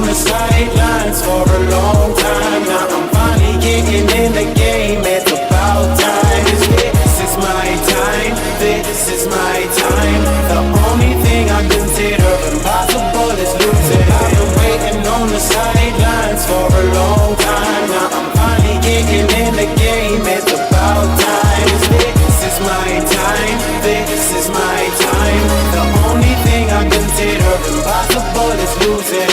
on the sidelines for a long time. Now I'm finally getting in the game. It's about time. This is my time. This is my time. The only thing I consider impossible is losing. I've been waiting on the sidelines for a long time. Now I'm finally getting in the game. It's about time. This is my time. This is my time. The only thing I consider impossible is losing.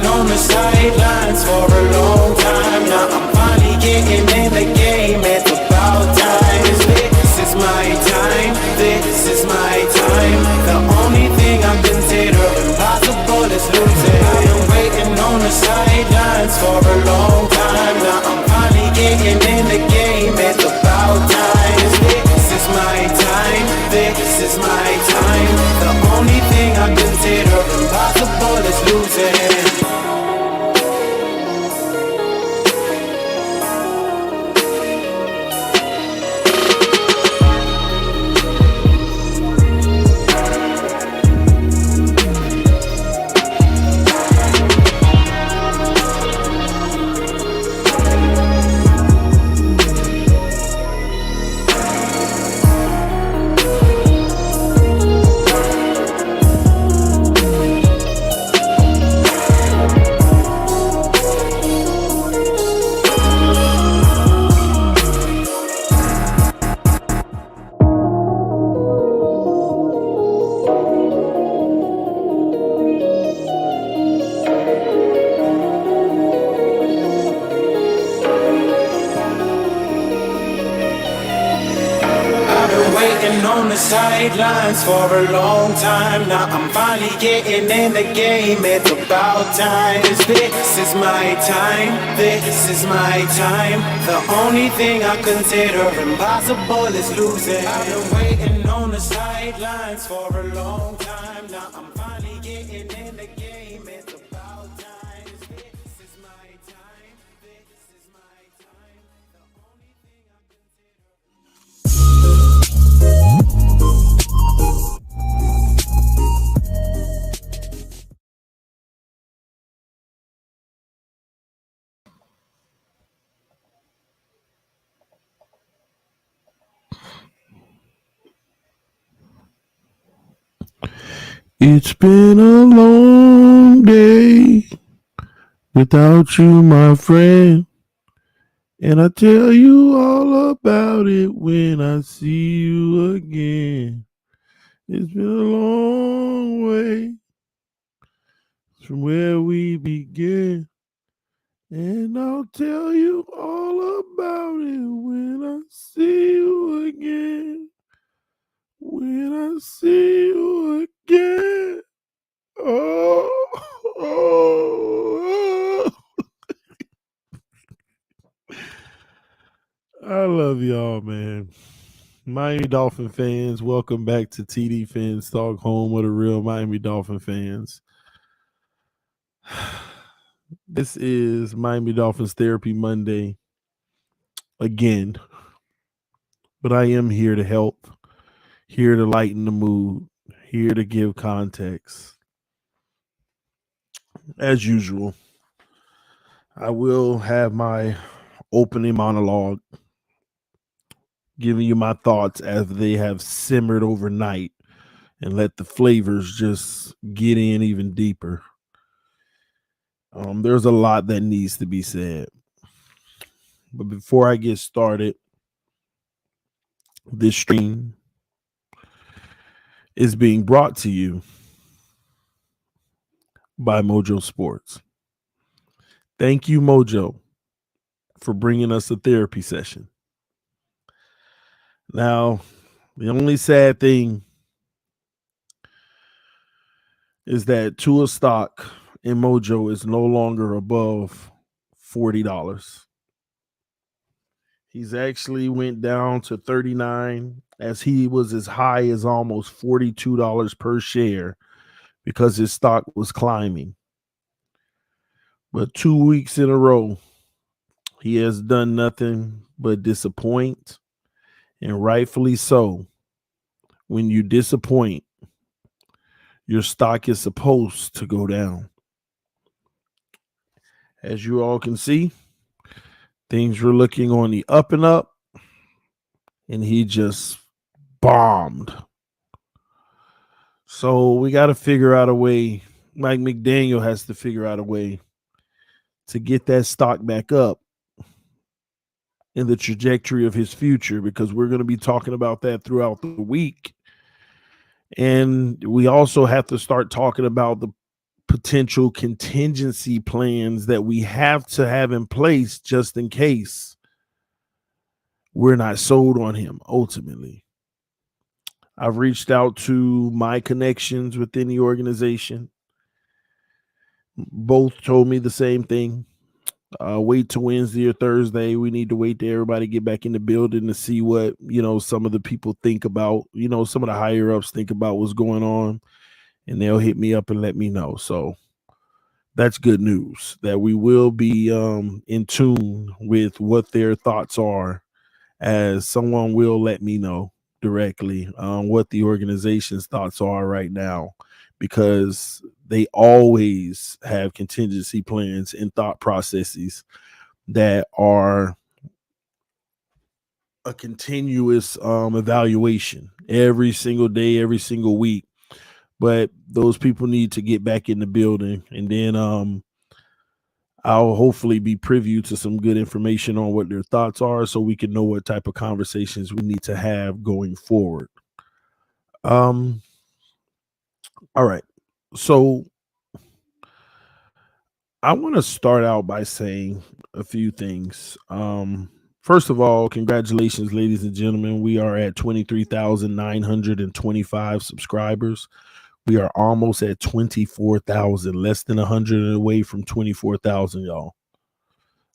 On the sidelines for a long time. Now I'm finally getting in the game. It's about time. This is my time. This is my time. The only thing I consider impossible is losing. I've been waiting on the sidelines for a long time. Now I'm finally getting in the game. It's about time. This is my time. This is my time. The only thing I consider impossible is losing. On the sidelines for a long time. Now I'm finally getting in the game. It's about time. This is my time. This is my time. The only thing I consider impossible is losing. I've been waiting on the sidelines for a long time. Now I'm finally getting in the game. It's about time. This is my time. This is my time. The only thing I It's been a long day without you, my friend, and I tell you all about it when I see you again. It's been a long way from where we began, and I'll tell you all about it when I see you again. When I see you again. Oh, oh, I love y'all, man. Miami Dolphin fans, welcome back to TDPHINSTALK, home of the real Miami Dolphin fans. This is Miami Dolphins Therapy Monday again, but I am here to help, here to lighten the mood, here to give context. As usual, I will have my opening monologue, giving you my thoughts as they have simmered overnight and let the flavors just get in even deeper. There's a lot that needs to be said. But before I get started, this stream is being brought to you by Mojo Sports. Thank you, Mojo, for bringing us a therapy session. Now, the only sad thing is that Tua stock in Mojo is no longer above $40. He's actually went down to 39 as he was as high as almost $42 per share because his stock was climbing. But 2 weeks in a row, he has done nothing but disappoint, and rightfully so. When you disappoint, your stock is supposed to go down. As you all can see, things were looking on the up and up, and he just bombed. So we got to figure out a way. Mike McDaniel has to figure out a way to get that stock back up in the trajectory of his future, because we're going to be talking about that throughout the week. And we also have to start talking about the potential contingency plans that we have to have in place just in case we're not sold on him ultimately. I've reached out to my connections within the organization. Both told me the same thing. Wait till Wednesday or Thursday. We need to wait till everybody get back in the building to see what, some of the people think about, some of the higher ups think about what's going on, and they'll hit me up and let me know. So that's good news that we will be in tune with what their thoughts are, as someone will let me know directly what the organization's thoughts are right now, because they always have contingency plans and thought processes that are a continuous evaluation every single day, every single week. But those people need to get back in the building, and then I'll hopefully be privy to some good information on what their thoughts are, so we can know what type of conversations we need to have going forward. All right. So I want to start out by saying a few things. First of all, congratulations, ladies and gentlemen. We are at 23,925 subscribers. We are almost at 24,000, less than 100 away from 24,000, y'all.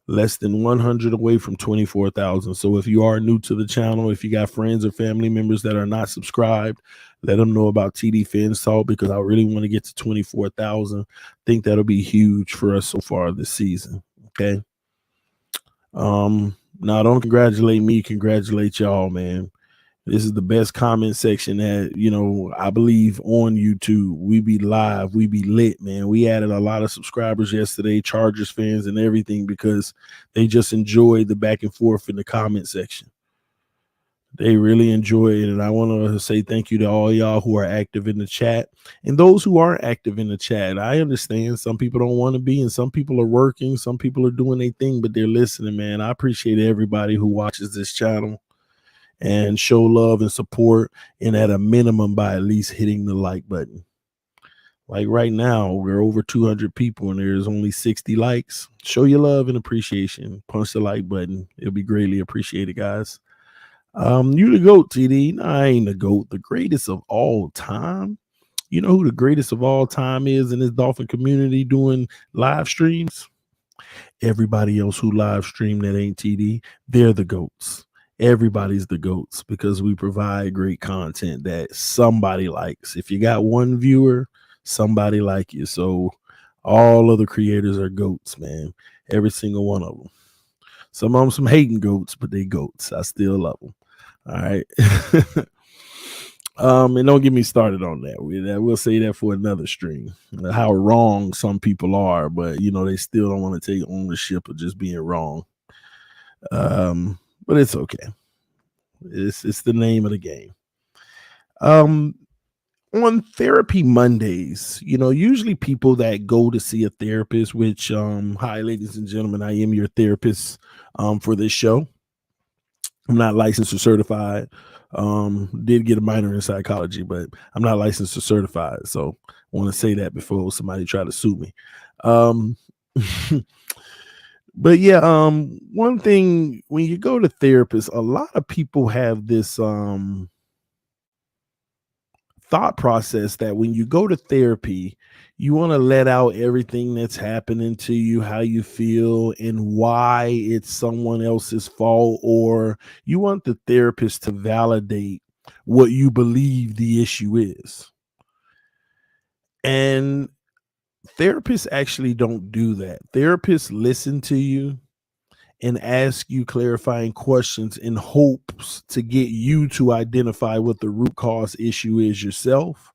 Less than 100 away from 24,000. So if you are new to the channel, if you got friends or family members that are not subscribed, let them know about TDPHINSTALK, because I really want to get to 24,000. I think that'll be huge for us so far this season. Okay. Now don't congratulate me, congratulate y'all, man. This is the best comment section that, I believe on YouTube. We be live. We be lit, man. We added a lot of subscribers yesterday, Chargers fans and everything, because they just enjoy the back and forth in the comment section. They really enjoy it. And I want to say thank you to all y'all who are active in the chat, and those who aren't active in the chat. I understand some people don't want to be, and some people are working. Some people are doing their thing, but they're listening, man. I appreciate everybody who watches this channel and show love and support, and at a minimum by at least hitting the like button. Like right now, we're over 200 people and there's only 60 likes. Show your love and appreciation. Punch the like button. It'll be greatly appreciated, guys. You the GOAT, TD. No, I ain't the GOAT. The greatest of all time. You know who the greatest of all time is in this Dolphin community doing live streams? Everybody else who live stream that ain't TD, they're the GOATs. Everybody's the GOATs because we provide great content that somebody likes. If you got one viewer, somebody like you. So all other creators are GOATs, man. Every single one of them. Some of them some hating GOATs, but they GOATs. I still love them. All right. And don't get me started on that. We'll say that for another stream. How wrong some people are, but they still don't want to take ownership of just being wrong. But it's okay. It's the name of the game. On Therapy Mondays, usually people that go to see a therapist, which hi ladies and gentlemen, I am your therapist for this show. I'm not licensed or certified. Did get a minor in psychology, but I'm not licensed or certified. So I want to say that before somebody try to sue me. Um, but yeah, one thing when you go to therapists, a lot of people have this thought process that when you go to therapy, you want to let out everything that's happening to you, how you feel, and why it's someone else's fault, or you want the therapist to validate what you believe the issue is. And therapists actually don't do that. Therapists listen to you and ask you clarifying questions in hopes to get you to identify what the root cause issue is yourself.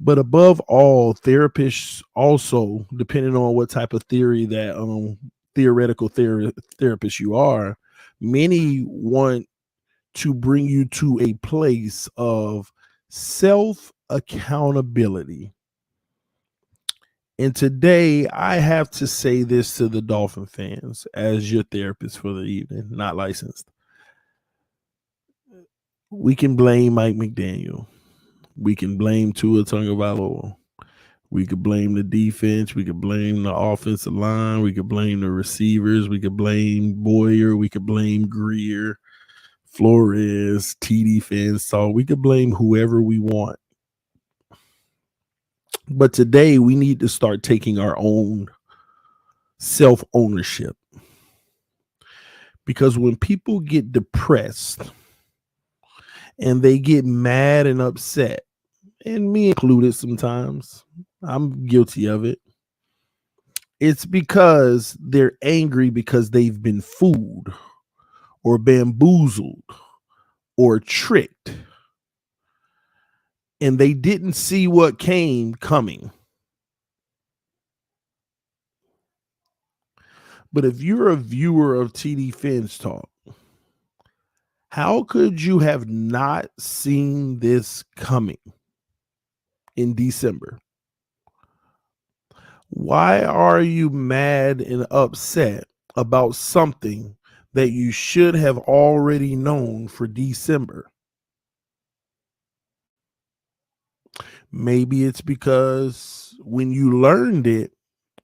But above all, therapists also, depending on what type of theory that theoretical therapist you are, many want to bring you to a place of self accountability. And today, I have to say this to the Dolphin fans as your therapist for the evening, not licensed. We can blame Mike McDaniel. We can blame Tua Tagovailoa. We could blame the defense. We could blame the offensive line. We could blame the receivers. We could blame Boyer. We could blame Greer, Flores, TDPHINSTALK. We could blame whoever we want. But today we need to start taking our own self-ownership. Because when people get depressed and they get mad and upset, and me included sometimes, I'm guilty of it. It's because they're angry because they've been fooled or bamboozled or tricked, and they didn't see what came coming. But if you're a viewer of TDPHINSTALK, how could you have not seen this coming in December? Why are you mad and upset about something that you should have already known for December? Maybe it's because when you learned it,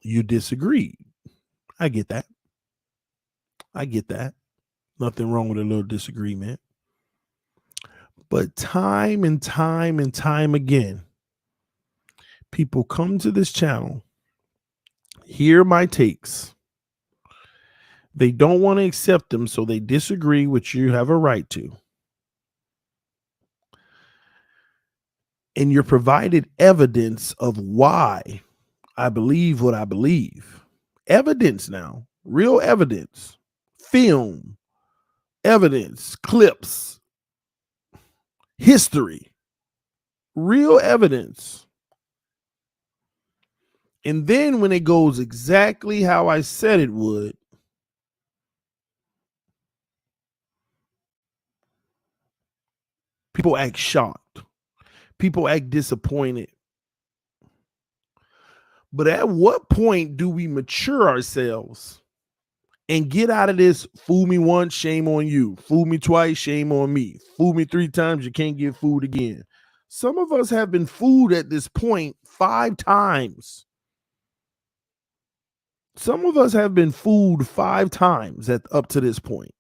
you disagreed. I get that. I get that. Nothing wrong with a little disagreement. But time and time and time again, people come to this channel, hear my takes. They don't want to accept them, so they disagree, which you have a right to. And you're provided evidence of why I believe what I believe. Evidence now, real evidence, film, evidence, clips, history, real evidence. And then when it goes exactly how I said it would, people act shocked. People act disappointed. But at what point do we mature ourselves and get out of this fool me once, shame on you. Fool me twice, shame on me. Fool me 3 times, you can't get fooled again. Some of us have been fooled at this point 5 times. Some of us have been fooled 5 times up to this point.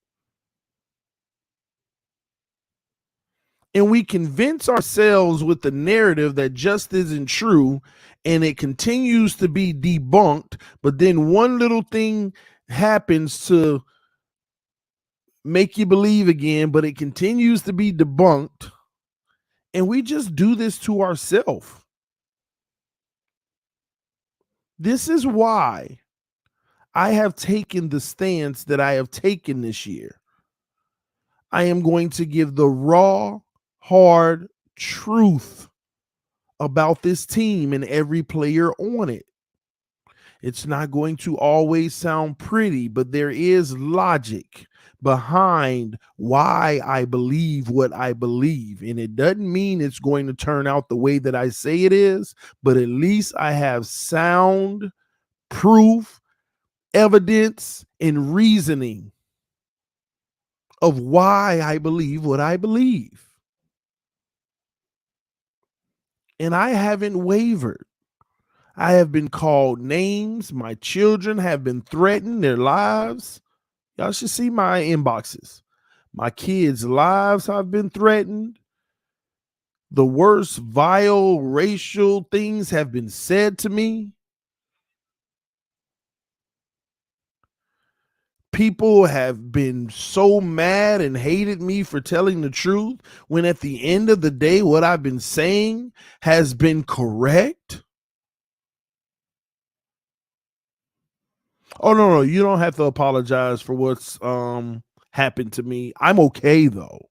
And we convince ourselves with the narrative that just isn't true, and it continues to be debunked. But then one little thing happens to make you believe again, but it continues to be debunked. And we just do this to ourselves. This is why I have taken the stance that I have taken this year. I am going to give the raw, hard truth about this team and every player on it. It's not going to always sound pretty, but there is logic behind why I believe what I believe. And it doesn't mean it's going to turn out the way that I say it is, but at least I have sound proof, evidence, and reasoning of why I believe what I believe. And I haven't wavered. I have been called names. My children have been threatened, their lives. Y'all should see my inboxes. My kids' lives have been threatened. The worst, vile, racial things have been said to me. People have been so mad and hated me for telling the truth when at the end of the day, what I've been saying has been correct. Oh, no, you don't have to apologize for what's happened to me. I'm okay though.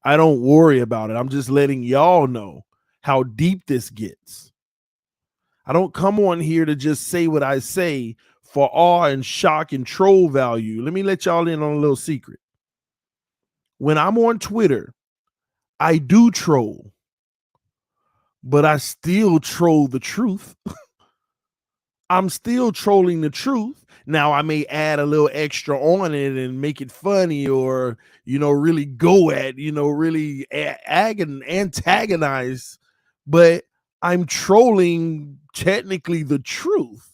I don't worry about it. I'm just letting y'all know how deep this gets. I don't come on here to just say what I say for awe and shock and troll value. Let me let y'all in on a little secret. When I'm on Twitter, I do troll, but I still troll the truth. I'm still trolling the truth. Now I may add a little extra on it and make it funny, or really go at, really antagonize, but I'm trolling technically the truth.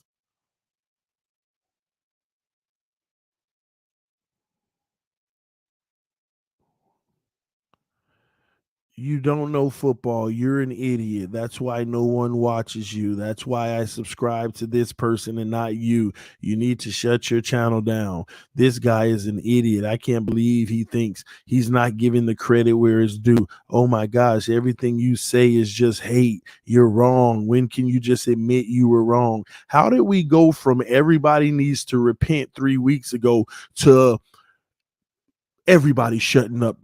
You don't know football. You're an idiot. That's why no one watches you. That's why I subscribe to this person and not you. You need to shut your channel down. This guy is an idiot. I can't believe he thinks he's not giving the credit where it's due. Oh my gosh, everything you say is just hate. You're wrong. When can you just admit you were wrong? How did we go from everybody needs to repent 3 weeks ago to everybody shutting up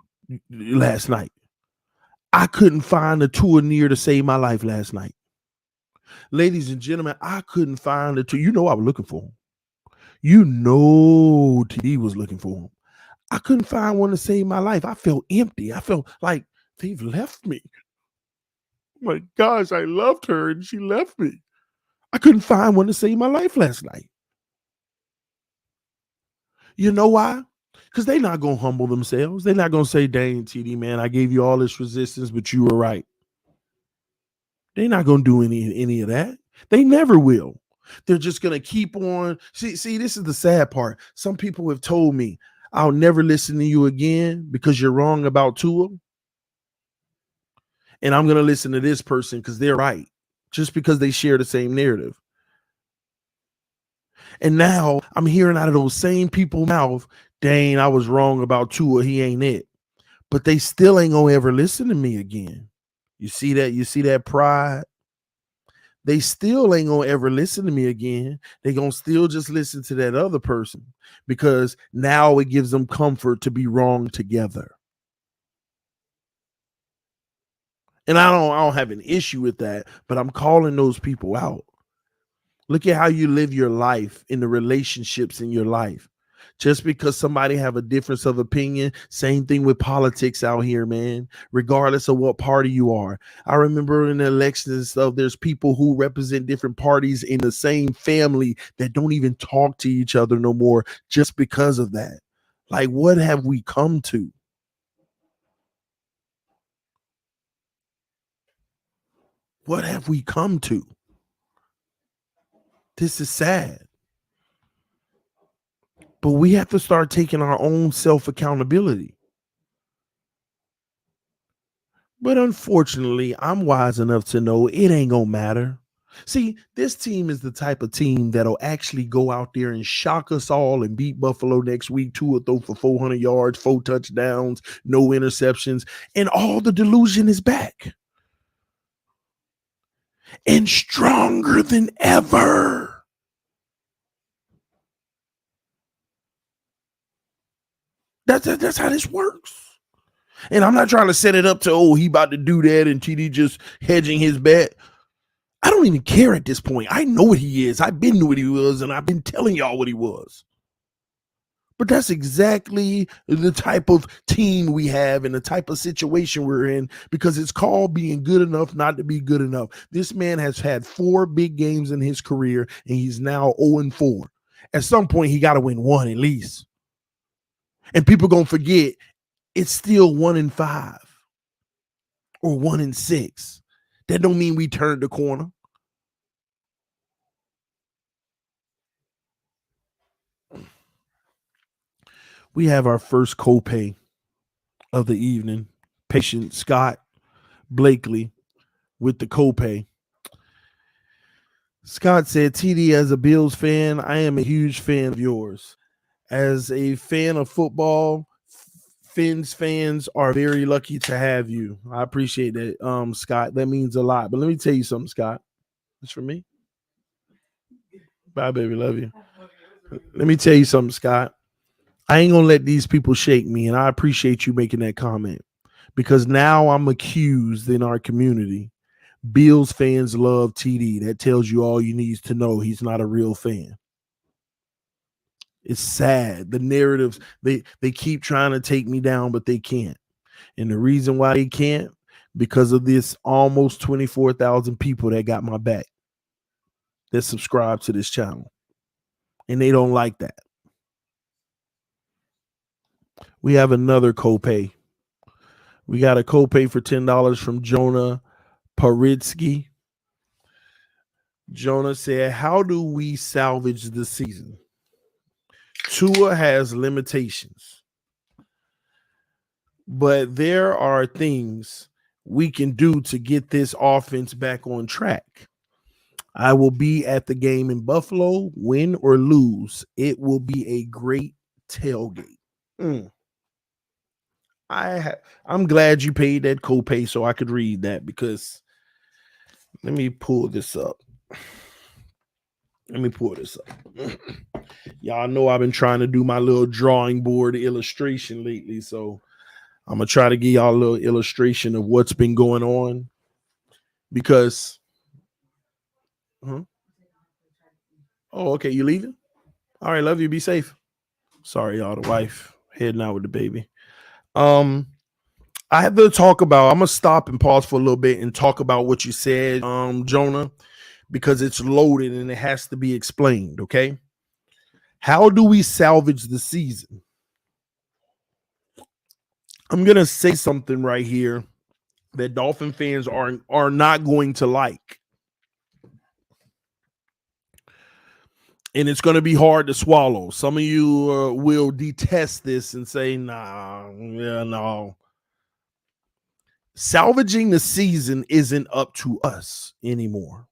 last night? I couldn't find a Tua near to save my life last night. Ladies and gentlemen, I couldn't find a Tua. I was looking for him. TD was looking for him. I couldn't find one to save my life. I felt empty. I felt like they've left me. My gosh, I loved her and she left me. I couldn't find one to save my life last night. You know why? Because they're not going to humble themselves. They're not going to say, dang, TD, man, I gave you all this resistance, but you were right. They're not going to do any of that. They never will. They're just going to keep on. See, this is the sad part. Some people have told me, I'll never listen to you again because you're wrong about Tua. And I'm going to listen to this person because they're right, just because they share the same narrative. And now I'm hearing out of those same people's mouth, dang, I was wrong about Tua. He ain't it. But they still ain't going to ever listen to me again. You see that? You see that pride? They still ain't gonna ever listen to me again. They gonna still just listen to that other person because now it gives them comfort to be wrong together. And I don't have an issue with that, but I'm calling those people out. Look at how you live your life in the relationships in your life. Just because somebody have a difference of opinion, same thing with politics out here, man, regardless of what party you are. I remember in the elections and stuff, there's people who represent different parties in the same family that don't even talk to each other no more just because of that. Like, what have we come to? What have we come to? This is sad. But we have to start taking our own self accountability. But unfortunately, I'm wise enough to know it ain't gonna matter. See, this team is the type of team that'll actually go out there and shock us all and beat Buffalo next week. Tua throw for 400 yards, 4 touchdowns, no interceptions, and all the delusion is back. And stronger than ever. That's how this works. And I'm not trying to set it up to, he about to do that and TD just hedging his bet. I don't even care at this point. I know what he is. I've been knew what he was, and I've been telling y'all what he was. But that's exactly the type of team we have and the type of situation we're in, because it's called being good enough not to be good enough. This man has had 4 big games in his career, and he's now 0-4. At some point, he got to win one at least. And people going to forget it's still 1-5 or 1-6. That don't mean we turned the corner. We have our first copay of the evening. Patient Scott Blakely with the copay. Scott said, TD, as a Bills fan, I am a huge fan of yours. As a fan of football, Fins fans are very lucky to have you. I appreciate that, Scott. That means a lot. But let me tell you something, Scott. It's for me. Bye, baby. Love you. Let me tell you something, Scott. I ain't going to let these people shake me, and I appreciate you making that comment because now I'm accused in our community. Bills fans love TD. That tells you all you need to know. He's not a real fan. It's sad. The narratives, they keep trying to take me down, but they can't. And the reason why they can't, because of this almost 24,000 people that got my back, that subscribe to this channel. And they don't like that. We have another copay. We got a copay for $10 from Jonah Paritsky. Jonah said, how do we salvage the season? Tua has limitations, but there are things we can do to get this offense back on track. I will be at the game in Buffalo, win or lose. It will be a great tailgate. I'm glad you paid that copay so I could read that, because let me pull this up. Y'all know I've been trying to do my little drawing board illustration lately, so I'm going to try to give y'all a little illustration of what's been going on, because oh, okay, you leaving? All right, love you, be safe. Sorry, y'all, the wife heading out with the baby. I have to talk about, I'm going to stop and pause for a little bit and talk about what you said, Jonah, because it's loaded and it has to be explained, okay? How do we salvage the season? I'm going to say something right here that Dolphin fans are not going to like. And it's going to be hard to swallow. Some of you will detest this and say, no. Salvaging the season isn't up to us anymore.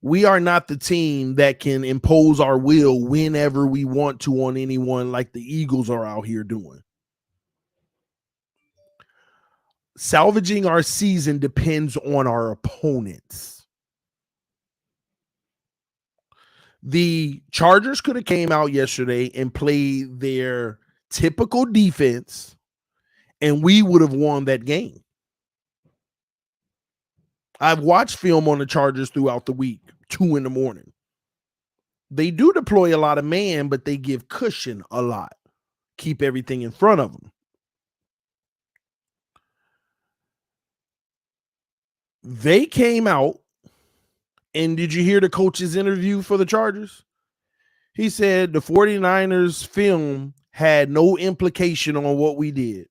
We are not the team that can impose our will whenever we want to on anyone like the Eagles are out here doing. Salvaging our season depends on our opponents. The Chargers could have came out yesterday and played their typical defense, and we would have won that game. I've watched film on the Chargers throughout the week, 2 a.m. They do deploy a lot of man, but they give cushion a lot. Keep everything in front of them. They came out, and did you hear the coach's interview for the Chargers? He said the 49ers film had no implication on what we did.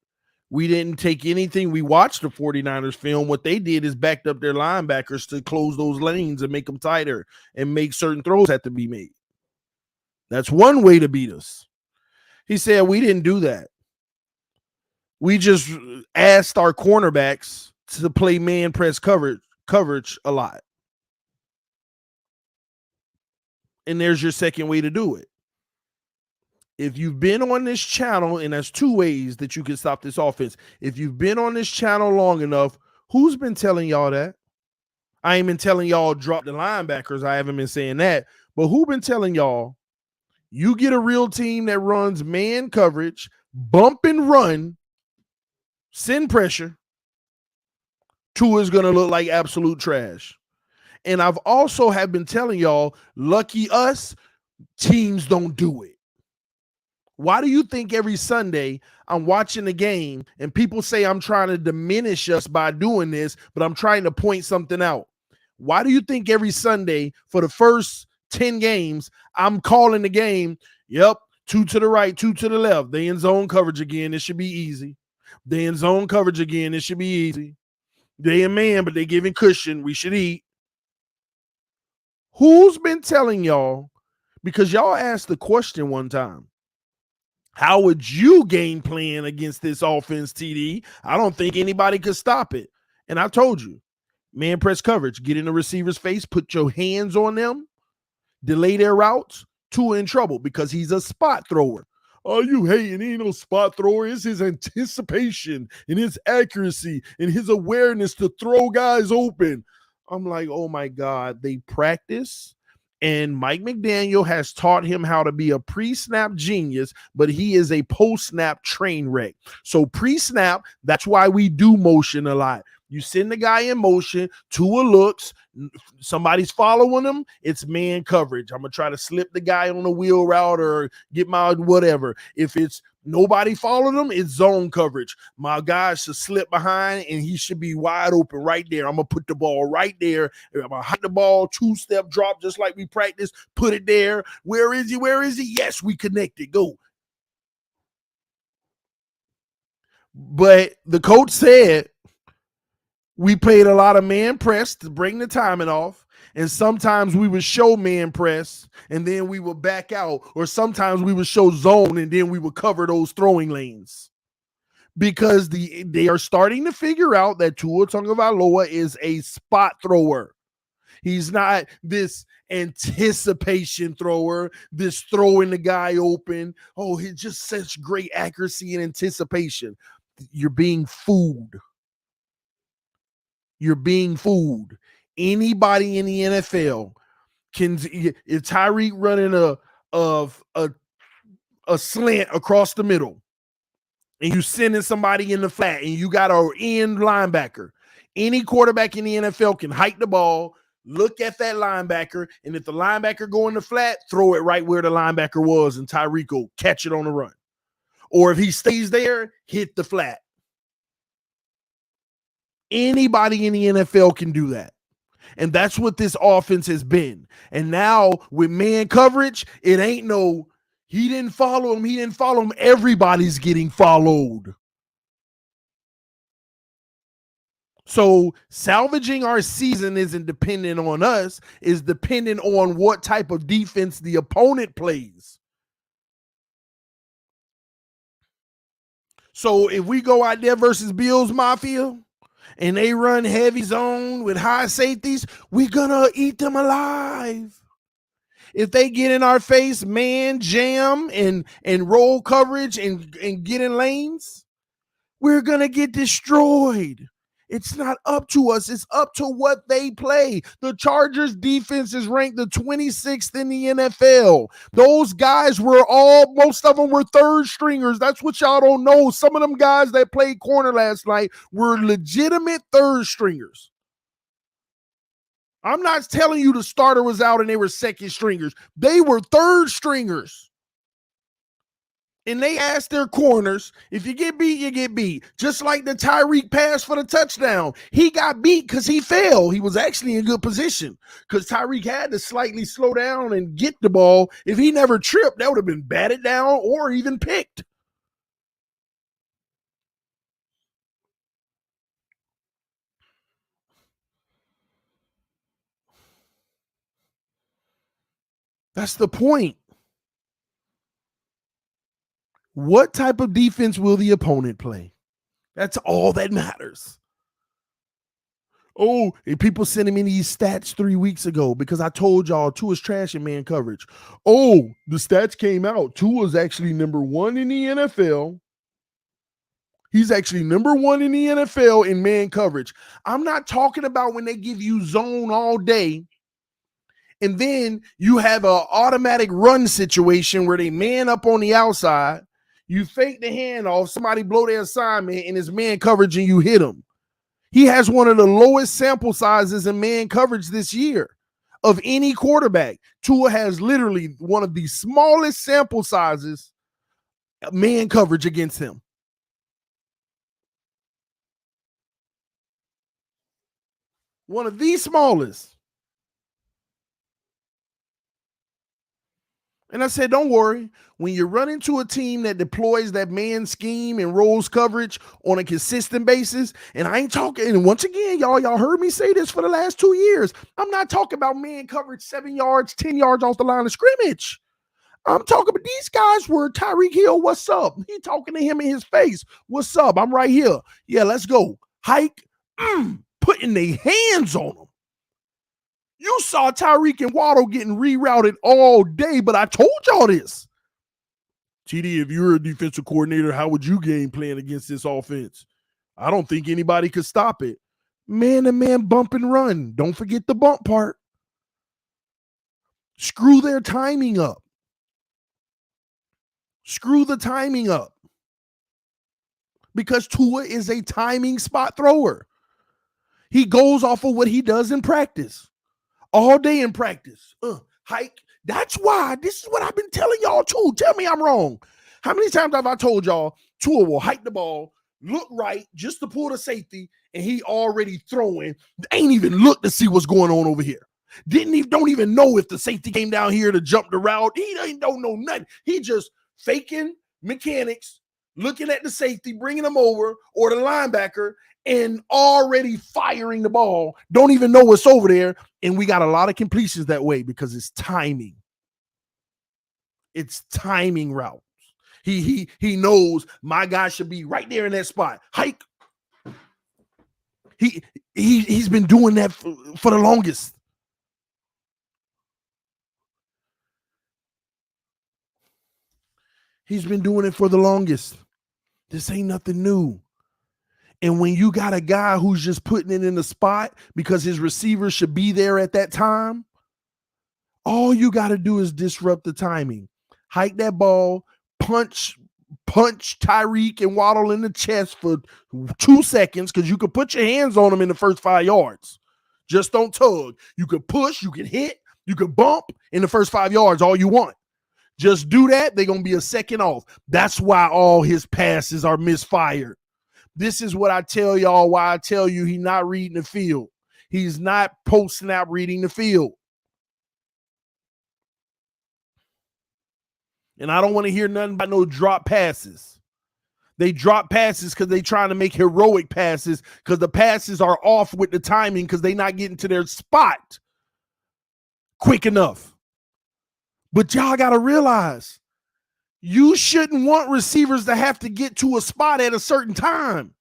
We didn't take anything. We watched the 49ers film. What they did is backed up their linebackers to close those lanes and make them tighter and make certain throws have to be made. That's one way to beat us. He said we didn't do that. We just asked our cornerbacks to play man press coverage a lot. And there's your second way to do it. If you've been on this channel, and there's 2 ways that you can stop this offense. If you've been on this channel long enough, who's been telling y'all that? I ain't been telling y'all drop the linebackers. I haven't been saying that. But who been telling y'all you get a real team that runs man coverage, bump and run, send pressure, Tua is going to look like absolute trash. And I've also have been telling y'all, lucky us, teams don't do it. Why do you think every Sunday I'm watching the game and people say I'm trying to diminish us by doing this, but I'm trying to point something out? Why do you think every Sunday for the first 10 games, I'm calling the game, yep, Two to the right, two to the left. They in zone coverage again. It should be easy. They in zone coverage again. It should be easy. They in man, but they giving cushion. We should eat. Who's been telling y'all? Because y'all asked the question one time. How would you game plan against this offense, TD? I don't think anybody could stop it. And I told you, man press coverage, get in the receiver's face, put your hands on them, delay their routes. Tua in trouble because he's a spot thrower. Oh, you hating? He ain't no spot thrower. It's his anticipation and his accuracy and his awareness to throw guys open. I'm like, oh my God, they practice. And Mike McDaniel has taught him how to be a pre-snap genius, but he is a post-snap train wreck. So pre-snap, that's why we do motion a lot. You send the guy in motion, Tua looks, somebody's following him, it's man coverage. I'm going to try to slip the guy on the wheel route or get my whatever. If it's nobody following him, it's zone coverage. My guy should slip behind and he should be wide open right there. I'm going to put the ball right there. I'm going to hit the ball, two-step drop just like we practice, put it there. Where is he? Where is he? Yes, we connected. Go. But the coach said, we played a lot of man press to bring the timing off. And sometimes we would show man press and then we would back out. Or sometimes we would show zone and then we would cover those throwing lanes. Because they are starting to figure out that Tua Tagovailoa is a spot thrower. He's not this anticipation thrower, this throwing the guy open. Oh, he's just such great accuracy and anticipation. You're being fooled. You're being fooled. Anybody in the NFL can, if Tyreek running a slant across the middle and you sending somebody in the flat and you got an end linebacker, any quarterback in the NFL can hike the ball, look at that linebacker, and if the linebacker go in the flat, throw it right where the linebacker was and Tyreek will catch it on the run. Or if he stays there, hit the flat. Anybody in the NFL can do that. And that's what this offense has been. And now with man coverage, it ain't no, he didn't follow him. He didn't follow him. Everybody's getting followed. So salvaging our season isn't dependent on us. It's dependent on what type of defense the opponent plays. So if we go out there versus Bills Mafia, and they run heavy zone with high safeties, we're going to eat them alive. If they get in our face, man, jam, and roll coverage and get in lanes, we're going to get destroyed. It's not up to us. It's up to what they play. The Chargers defense is ranked the 26th in the NFL. Those guys were most of them were third stringers. That's what y'all don't know. Some of them guys that played corner last night were legitimate third stringers. I'm not telling you the starter was out and they were second stringers. They were third stringers. And they asked their corners, if you get beat, you get beat. Just like the Tyreek pass for the touchdown. He got beat because he fell. He was actually in good position because Tyreek had to slightly slow down and get the ball. If he never tripped, that would have been batted down or even picked. That's the point. What type of defense will the opponent play? That's all that matters. Oh, and people sending me these stats 3 weeks ago because I told y'all Tua's trash in man coverage. Oh, the stats came out. Tua's actually number 1 in the NFL. He's actually number 1 in the NFL in man coverage. I'm not talking about when they give you zone all day and then you have an automatic run situation where they man up on the outside. You fake the handoff, somebody blow their assignment, and it's man coverage and you hit them. He has one of the lowest sample sizes in man coverage this year of any quarterback. Tua has literally one of the smallest sample sizes of man coverage against him. One of the smallest. And I said, don't worry. When you run into a team that deploys that man scheme and rolls coverage on a consistent basis, and I ain't talking, and once again, y'all heard me say this for the last 2 years. I'm not talking about man coverage 7 yards, 10 yards off the line of scrimmage. I'm talking about these guys were Tyreek Hill, what's up? He talking to him in his face. What's up? I'm right here. Yeah, let's go. Hike, putting their hands on him. You saw Tyreek and Waddle getting rerouted all day, but I told y'all this. TD, if you were a defensive coordinator, how would you game plan against this offense? I don't think anybody could stop it. Man-to-man bump and run. Don't forget the bump part. Screw their timing up. Screw the timing up. Because Tua is a timing spot thrower. He goes off of what he does in practice. All day in practice. Hike. That's why. This is what I've been telling y'all too. Tell me I'm wrong. How many times have I told y'all Tua will hike the ball, look right just to pull the safety, and he already throwing. Ain't even look to see what's going on over here. Don't even know if the safety came down here to jump the route. He don't know nothing. He just faking mechanics, looking at the safety, bringing them over, or the linebacker, and already firing the ball. Don't even know what's over there. And we got a lot of completions that way because it's timing. It's timing routes. He knows my guy should be right there in that spot. Hike. He's been doing that for the longest. He's been doing it for the longest. This ain't nothing new. And when you got a guy who's just putting it in the spot because his receiver should be there at that time, all you got to do is disrupt the timing. Hike that ball, punch Tyreek and Waddle in the chest for 2 seconds because you could put your hands on them in the first 5 yards. Just don't tug. You could push, you can hit, you could bump in the first 5 yards all you want. Just do that, they're going to be a second off. That's why all his passes are misfired. This is what I tell y'all, why I tell you he's not reading the field. He's not post-snap reading the field. And I don't want to hear nothing about no drop passes. They drop passes because they trying to make heroic passes because the passes are off with the timing because they not getting to their spot quick enough. But y'all got to realize you shouldn't want receivers to have to get to a spot at a certain time.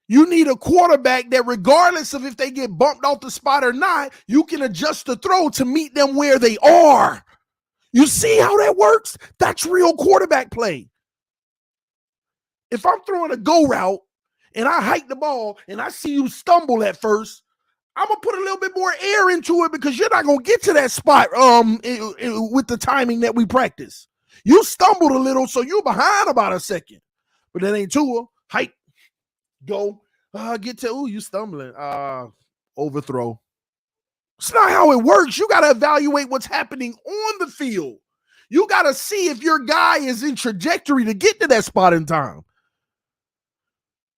You need a quarterback that regardless of if they get bumped off the spot or not, you can adjust the throw to meet them where they are. You see how that works? That's real quarterback play. If I'm throwing a go route and I hike the ball and I see you stumble at first, I'm going to put a little bit more air into it because you're not going to get to that spot with the timing that we practice. You stumbled a little, so you're behind about a second. But that ain't Tua. Hike, go, get to, you stumbling, overthrow. It's not how it works. You got to evaluate what's happening on the field. You got to see if your guy is in trajectory to get to that spot in time.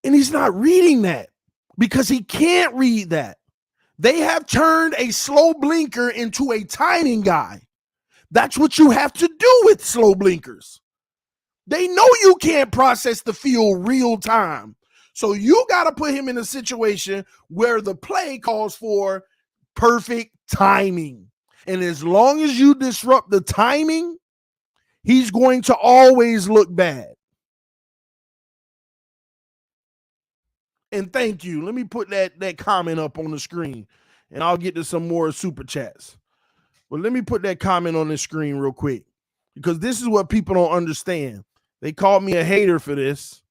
And he's not reading that because he can't read that. They have turned a slow blinker into a timing guy. That's what you have to do with slow blinkers. They know you can't process the field real time. So you got to put him in a situation where the play calls for perfect timing. And as long as you disrupt the timing, he's going to always look bad. And thank you. Let me put that comment up on the screen, and I'll get to some more super chats. But let me put that comment on the screen real quick, because this is what people don't understand. They called me a hater for this.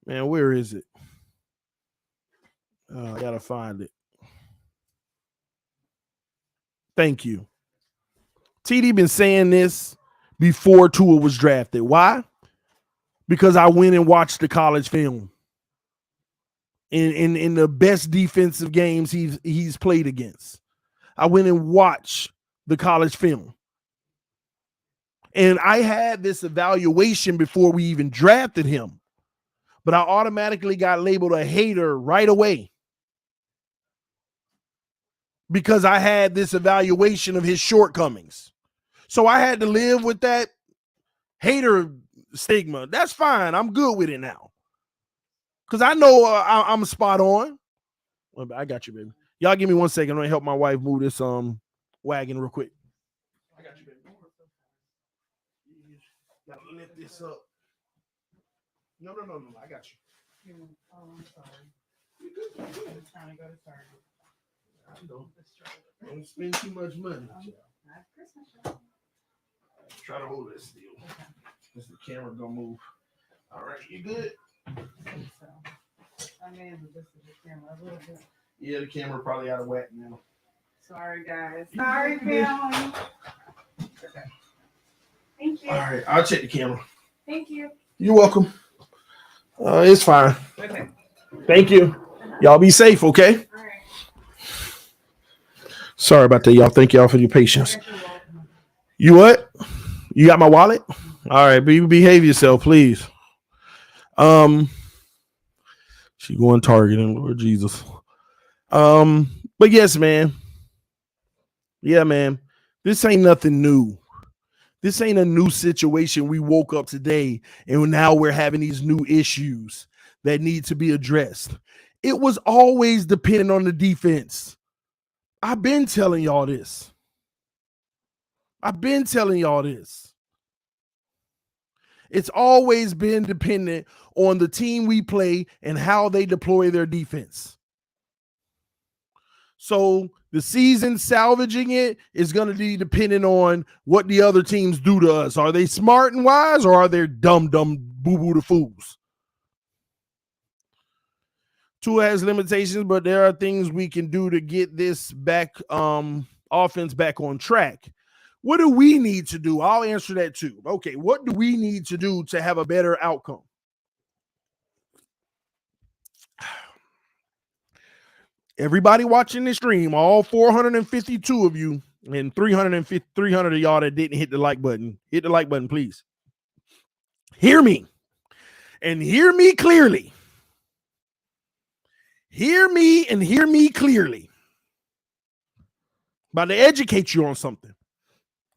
Man, where is it? I got to find it. Thank you. TD been saying this before Tua was drafted. Why? Because I went and watched the college film. In the best defensive games he's played against. I went and watched the college film. And I had this evaluation before we even drafted him. But I automatically got labeled a hater right away. Because I had this evaluation of his shortcomings. So I had to live with that hater stigma. That's fine. I'm good with it now. Because I know I'm spot on. I got you, baby. Y'all give me 1 second. I'm going to help my wife move this wagon real quick. I got you, baby. Gotta lift this up. No. I got you. Oh, I'm sorry. I'm trying to go to Target. I know. Don't spend too much money. Not Christmas shop. Try to hold it still. Because the camera gonna move. All right, you good? So, I may have adjusted the camera a little bit. Yeah, the camera probably out of whack now. Sorry, guys. Sorry, family. Okay. Thank you. All right, I'll check the camera. Thank you. You're welcome. It's fine. Okay. Thank you. Y'all be safe, okay? All right. Sorry about that, y'all. Thank y'all for your patience. You what? You got my wallet? All right, behave yourself, please. She going Target, Lord Jesus. But yes, man. Yeah, man. This ain't nothing new. This ain't a new situation. We woke up today and now we're having these new issues that need to be addressed. It was always dependent on the defense. I've been telling y'all this. It's always been dependent on the team we play and how they deploy their defense. So the season salvaging it is going to be dependent on what the other teams do to us. Are they smart and wise, or are they dumb, boo-boo to fools? Tua has limitations, but there are things we can do to get this back, offense back on track. What do we need to do? I'll answer that too. Okay, what do we need to do to have a better outcome? Everybody watching this stream, all 452 of you and 300 of y'all that didn't hit the like button, hit the like button, please. Hear me and hear me clearly. Hear me and hear me clearly. I'm about to educate you on something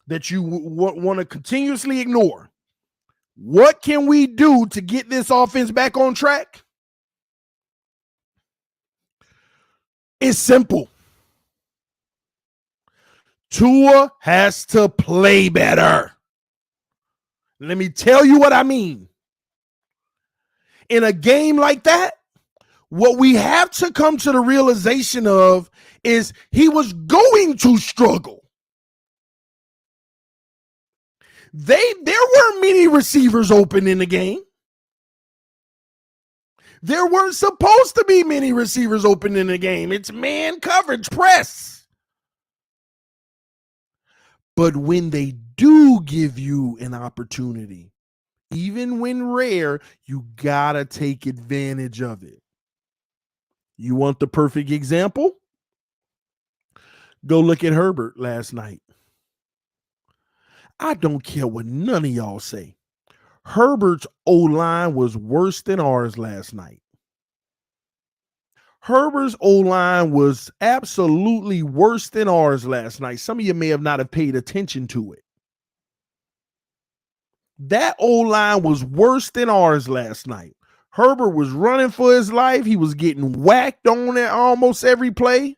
that you want to continuously ignore. What can we do to get this offense back on track? It's simple. Tua has to play better. Let me tell you what I mean. In a game like that, what we have to come to the realization of is he was going to struggle. There weren't many receivers open in the game. There weren't supposed to be many receivers open in the game. It's man coverage, press. But when they do give you an opportunity, even when rare, you gotta take advantage of it. You want the perfect example? Go look at Herbert last night. I don't care what none of y'all say. Herbert's O-line was worse than ours last night. Herbert's O-line was absolutely worse than ours last night. Some of you may have not have paid attention to it. That O-line was worse than ours last night. Herbert was running for his life. He was getting whacked on at almost every play.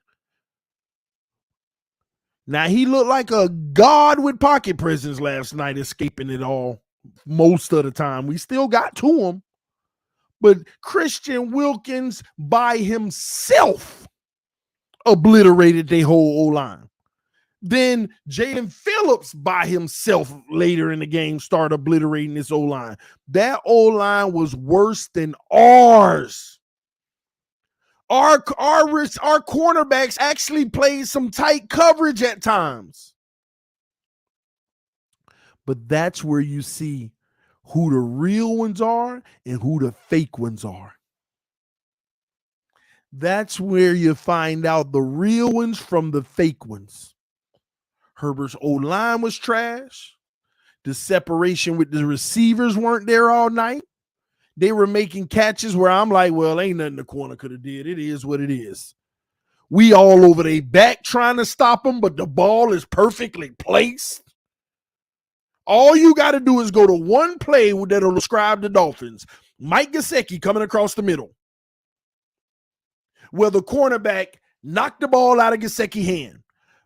Now, he looked like a god with pocket presence last night, escaping it all most of the time. We still got to him. But Christian Wilkins by himself obliterated their whole O-line. Then Jaden Phillips by himself later in the game started obliterating this O-line. That O-line was worse than ours. Our cornerbacks actually played some tight coverage at times. But that's where you see who the real ones are and who the fake ones are. That's where you find out the real ones from the fake ones. Herbert's O-line was trash. The separation with the receivers weren't there all night. They were making catches where I'm like, well, ain't nothing the corner could have did. It is what it is. We all over their back trying to stop them, but the ball is perfectly placed. All you got to do is go to one play that'll describe the Dolphins. Mike Gesicki coming across the middle, where the cornerback knocked the ball out of Gesicki's hand.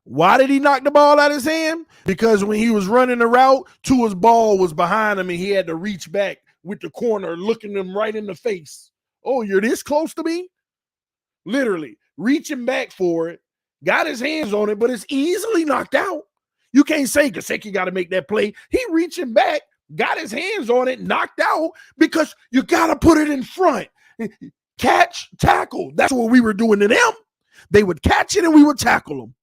Why did he knock the ball out of his hand? Because when he was running the route, Tua's ball was behind him and he had to reach back with the corner, looking him right in the face. Oh, you're this close to me? Literally reaching back for it, got his hands on it, but it's easily knocked out. You can't say Gesicki got to make that play. He reaching back, got his hands on it, knocked out, because you got to put it in front. Catch, tackle. That's what we were doing to them. They would catch it and we would tackle them.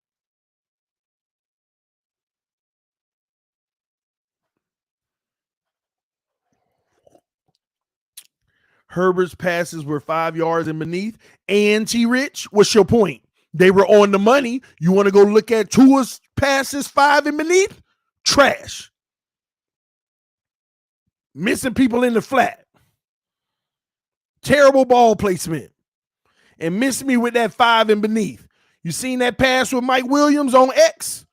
Herbert's passes were 5 yards and beneath. And T-Rich, what's your point? They were on the money. You want to go look at Tua's passes 5 and beneath? Trash. Missing people in the flat. Terrible ball placement. And missed me with that 5 and beneath. You seen that pass with Mike Williams on X?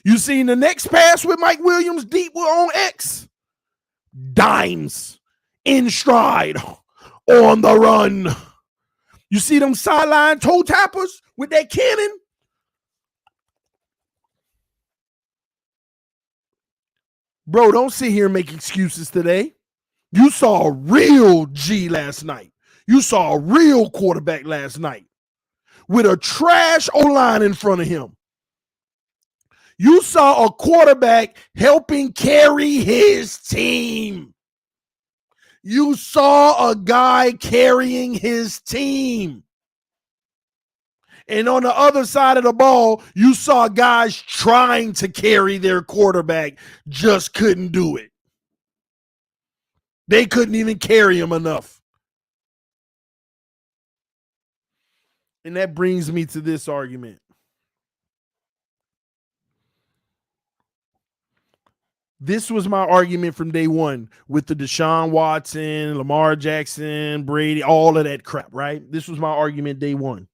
You seen the next pass with Mike Williams deep on X? Dimes in stride on the run. You see them sideline toe tappers with that cannon? Bro, don't sit here and make excuses today. You saw a real G last night. You saw a real quarterback last night with a trash O-line in front of him. You saw a quarterback helping carry his team. You saw a guy carrying his team. And on the other side of the ball, you saw guys trying to carry their quarterback, just couldn't do it. They couldn't even carry him enough. And that brings me to this argument. This was my argument from day one with the Deshaun Watson, Lamar Jackson, Brady, all of that crap, right? This was my argument day one.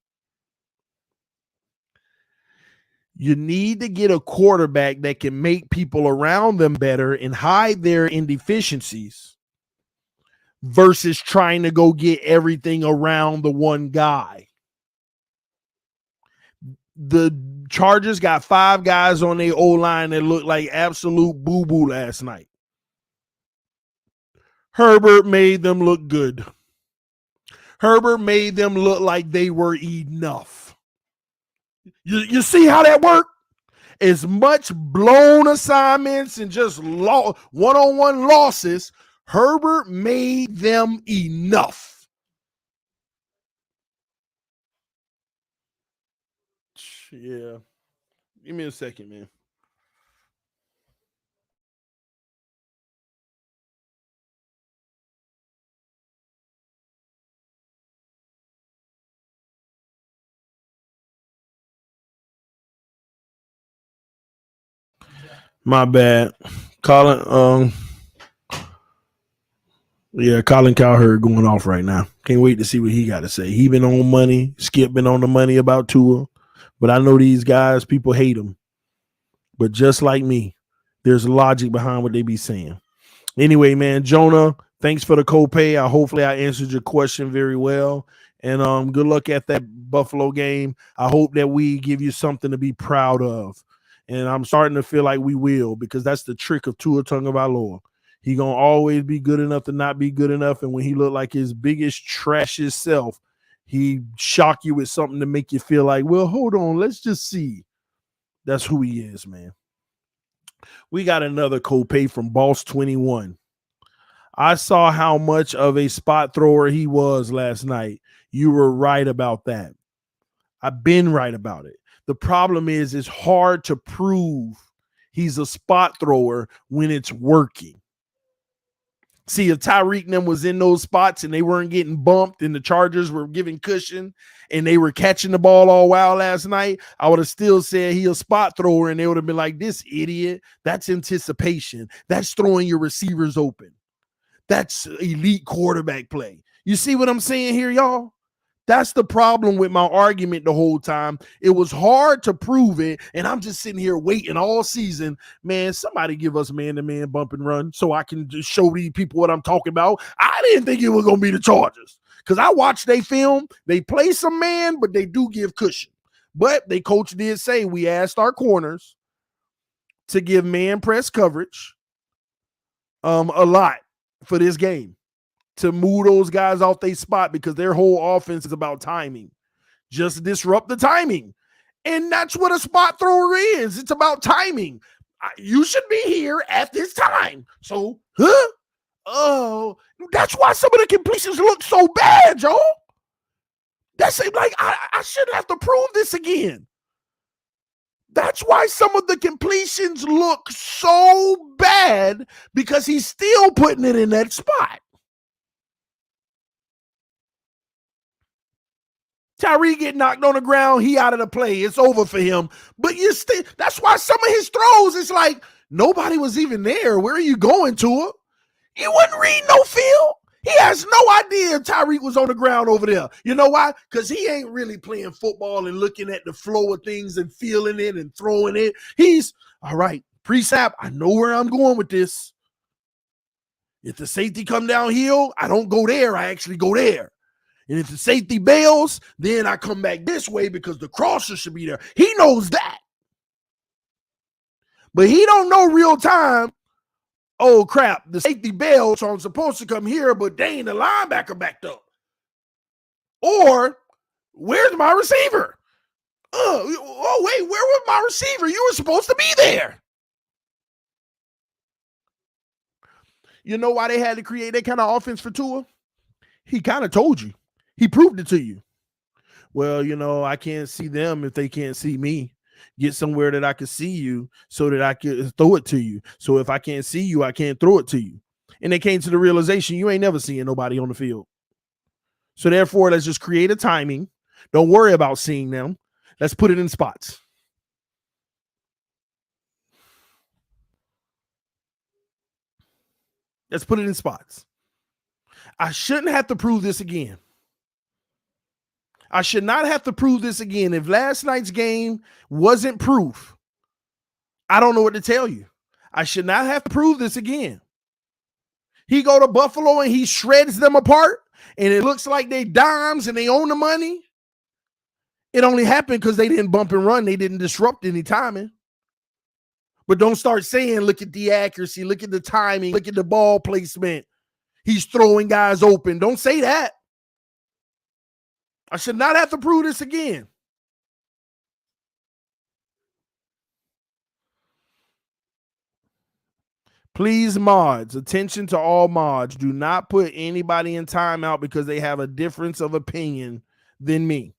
You need to get a quarterback that can make people around them better and hide their inefficiencies versus trying to go get everything around the one guy. The Chargers got 5 guys on their O-line that looked like absolute boo-boo last night. Herbert made them look good. Herbert made them look like they were enough. You see how that worked? As much blown assignments and just one-on-one losses, Herbert made them enough. Yeah. Give me a second, man. My bad. Colin Cowherd going off right now. Can't wait to see what he got to say. He been on money. Skip been on the money about Tua. But I know these guys, people hate them. But just like me, there's logic behind what they be saying. Anyway, man, Jonah, thanks for the copay. Hopefully I answered your question very well. And good luck at that Buffalo game. I hope that we give you something to be proud of. And I'm starting to feel like we will, because that's the trick of Tua Tagovailoa. He going to always be good enough to not be good enough. And when he look like his biggest trashiest self, he shock you with something to make you feel like, well, hold on, let's just see. That's who he is, man. We got another copay from Boss 21. I saw how much of a spot thrower he was last night. You were right about that. I've been right about it. The problem is it's hard to prove he's a spot thrower when it's working. See, if Tyreek and them was in those spots and they weren't getting bumped and the Chargers were giving cushion and they were catching the ball all wild last night, I would have still said he a spot thrower, and they would have been like, this idiot, that's anticipation. That's throwing your receivers open. That's elite quarterback play. You see what I'm saying here, y'all? That's the problem with my argument the whole time. It was hard to prove it, and I'm just sitting here waiting all season. Man, somebody give us man-to-man bump and run so I can just show these people what I'm talking about. I didn't think it was going to be the Chargers because I watched they film. They play some man, but they do give cushion. But they coach did say we asked our corners to give man press coverage a lot for this game, to move those guys off their spot because their whole offense is about timing. Just disrupt the timing. And that's what a spot thrower is. It's about timing. You should be here at this time. So, oh, that's why some of the completions look so bad, Joe. That's like I shouldn't have to prove this again. That's why some of the completions look so bad, because he's still putting it in that spot. Tyree get knocked on the ground, he out of the play. It's over for him. But you still, that's why some of his throws, it's like nobody was even there. Where are you going, Tua? He wouldn't read no field. He has no idea Tyreek was on the ground over there. You know why? Because he ain't really playing football and looking at the flow of things and feeling it and throwing it. He's, all right, pre-snap, I know where I'm going with this. If the safety come downhill, I don't go there. I actually go there. And if the safety bails, then I come back this way because the crosser should be there. He knows that. But he don't know real time. Oh, crap, the safety bailed, so I'm supposed to come here, but dang, the linebacker backed up. Or, where's my receiver? Oh, wait, where was my receiver? You were supposed to be there. You know why they had to create that kind of offense for Tua? He kind of told you. He proved it to you. Well, you know, I can't see them if they can't see me. Get somewhere that I can see you so that I can throw it to you. So if I can't see you, I can't throw it to you. And they came to the realization you ain't never seeing nobody on the field. So therefore, let's just create a timing. Don't worry about seeing them. Let's put it in spots. Let's put it in spots. I shouldn't have to prove this again. I should not have to prove this again. If last night's game wasn't proof, I don't know what to tell you. I should not have to prove this again. He go to Buffalo and he shreds them apart, and it looks like they dimes and they own the money. It only happened because they didn't bump and run. They didn't disrupt any timing. But don't start saying, look at the accuracy, look at the timing, look at the ball placement. He's throwing guys open. Don't say that. I should not have to prove this again. Please, mods, attention to all mods. Do not put anybody in timeout because they have a difference of opinion than me.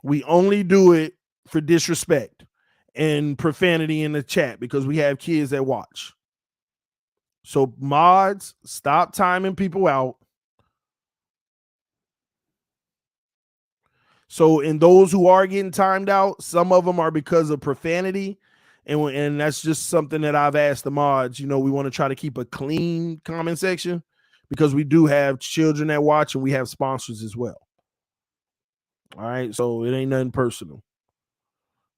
We only do it for disrespect and profanity in the chat because we have kids that watch. So mods, stop timing people out. So in those who are getting timed out, some of them are because of profanity. And that's just something that I've asked the mods. You know, we want to try to keep a clean comment section because we do have children that watch and we have sponsors as well. All right. So it ain't nothing personal.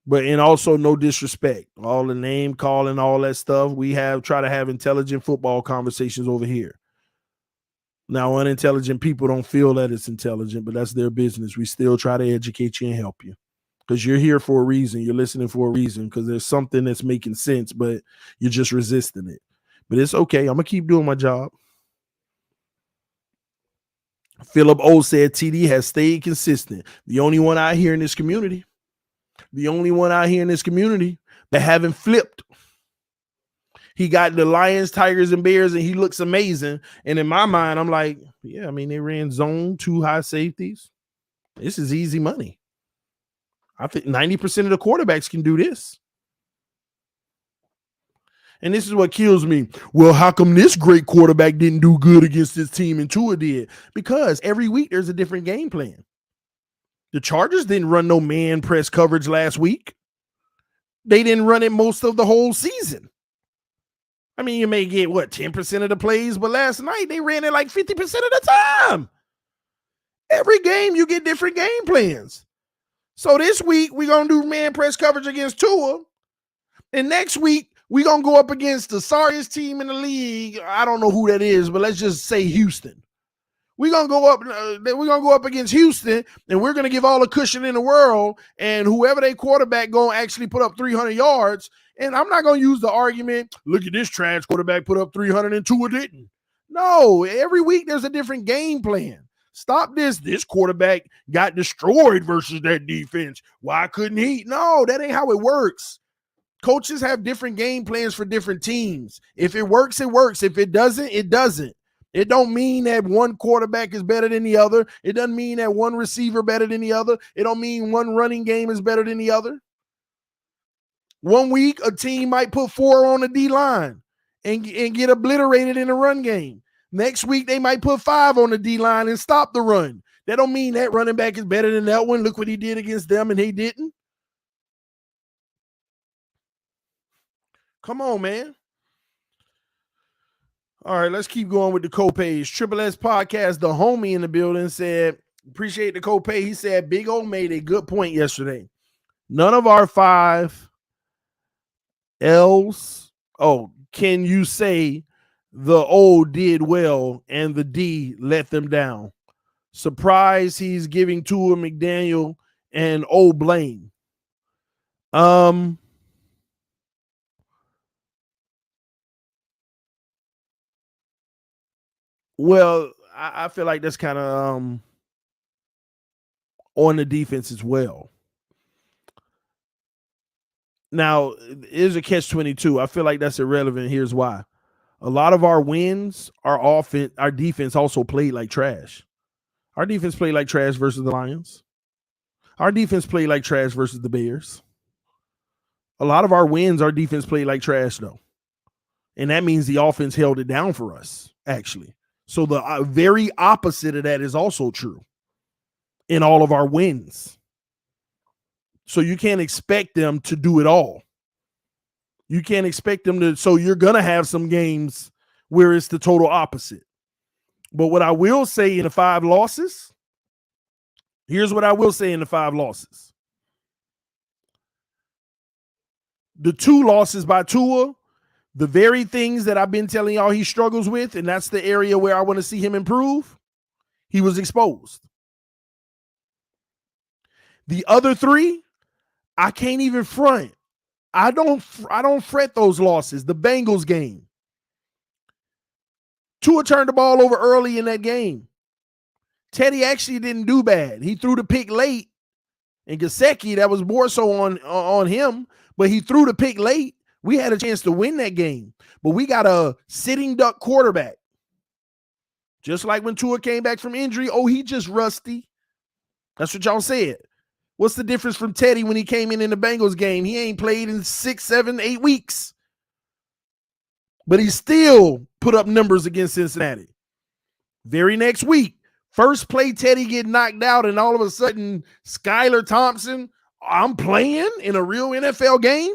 But and also no disrespect. All the name calling, all that stuff. We try to have intelligent football conversations over here. Now, unintelligent people don't feel that it's intelligent, but that's their business. We still try to educate you and help you because you're here for a reason. You're listening for a reason because there's something that's making sense, but you're just resisting it. But it's okay. I'm going to keep doing my job. Philip O said TD has stayed consistent. The only one out here in this community. The only one out here in this community that haven't flipped. He got the Lions, Tigers, and Bears, and he looks amazing. And in my mind, I'm like, yeah, I mean, they ran zone, 2 high safeties. This is easy money. I think 90% of the quarterbacks can do this. And this is what kills me. Well, how come this great quarterback didn't do good against this team and Tua did? Because every week there's a different game plan. The Chargers didn't run no man press coverage last week. They didn't run it most of the whole season. I mean, you may get, 10% of the plays, but last night they ran it like 50% of the time. Every game you get different game plans. So this week we're going to do man press coverage against Tua. And next week we're going to go up against the sorriest team in the league. I don't know who that is, but let's just say Houston. We're going to go up against Houston, and we're going to give all the cushion in the world, and whoever they quarterback going to actually put up 300 yards. And I'm not going to use the argument, look at this trash quarterback put up 300 and Tua didn't. No, every week there's a different game plan. Stop this. This quarterback got destroyed versus that defense. Why couldn't he? No, that ain't how it works. Coaches have different game plans for different teams. If it works, it works. If it doesn't, it doesn't. It don't mean that one quarterback is better than the other. It doesn't mean that one receiver better than the other. It don't mean one running game is better than the other. One week, a team might put 4 on the D-line and get obliterated in the run game. Next week, they might put 5 on the D-line and stop the run. That don't mean that running back is better than that one. Look what he did against them, and he didn't. Come on, man. All right, let's keep going with the co-pays. Triple S Podcast, the homie in the building said, appreciate the co-pay. He said, Big O made a good point yesterday. None of our 5 L's. Oh, can you say the O did well and the D let them down? Surprise, he's giving Tua McDaniel and O blame. Well, I feel like that's kind of on the defense as well. Now, here's a catch-22. I feel like that's irrelevant. Here's why. A lot of our wins, our defense also played like trash. Our defense played like trash versus the Lions. Our defense played like trash versus the Bears. A lot of our wins, our defense played like trash, though. And that means the offense held it down for us, actually. So the very opposite of that is also true in all of our wins. So you can't expect them to do it all. You can't expect them to. So you're going to have some games where it's the total opposite. But what I will say in the 5 losses, here's what I will say in the 5 losses. The 2 losses by Tua, the very things that I've been telling y'all he struggles with, and that's the area where I want to see him improve, he was exposed. The other 3, I can't even front. I don't fret those losses. The Bengals game. Tua turned the ball over early in that game. Teddy actually didn't do bad. He threw the pick late. And Gesicki, that was more so on him, but he threw the pick late. We had a chance to win that game, but we got a sitting duck quarterback. Just like when Tua came back from injury, he just rusty. That's what y'all said. What's the difference from Teddy when he came in the Bengals game? He ain't played in 6, 7, 8 weeks. But he still put up numbers against Cincinnati. Very next week, first play Teddy get knocked out, and all of a sudden, Skylar Thompson, I'm playing in a real NFL game?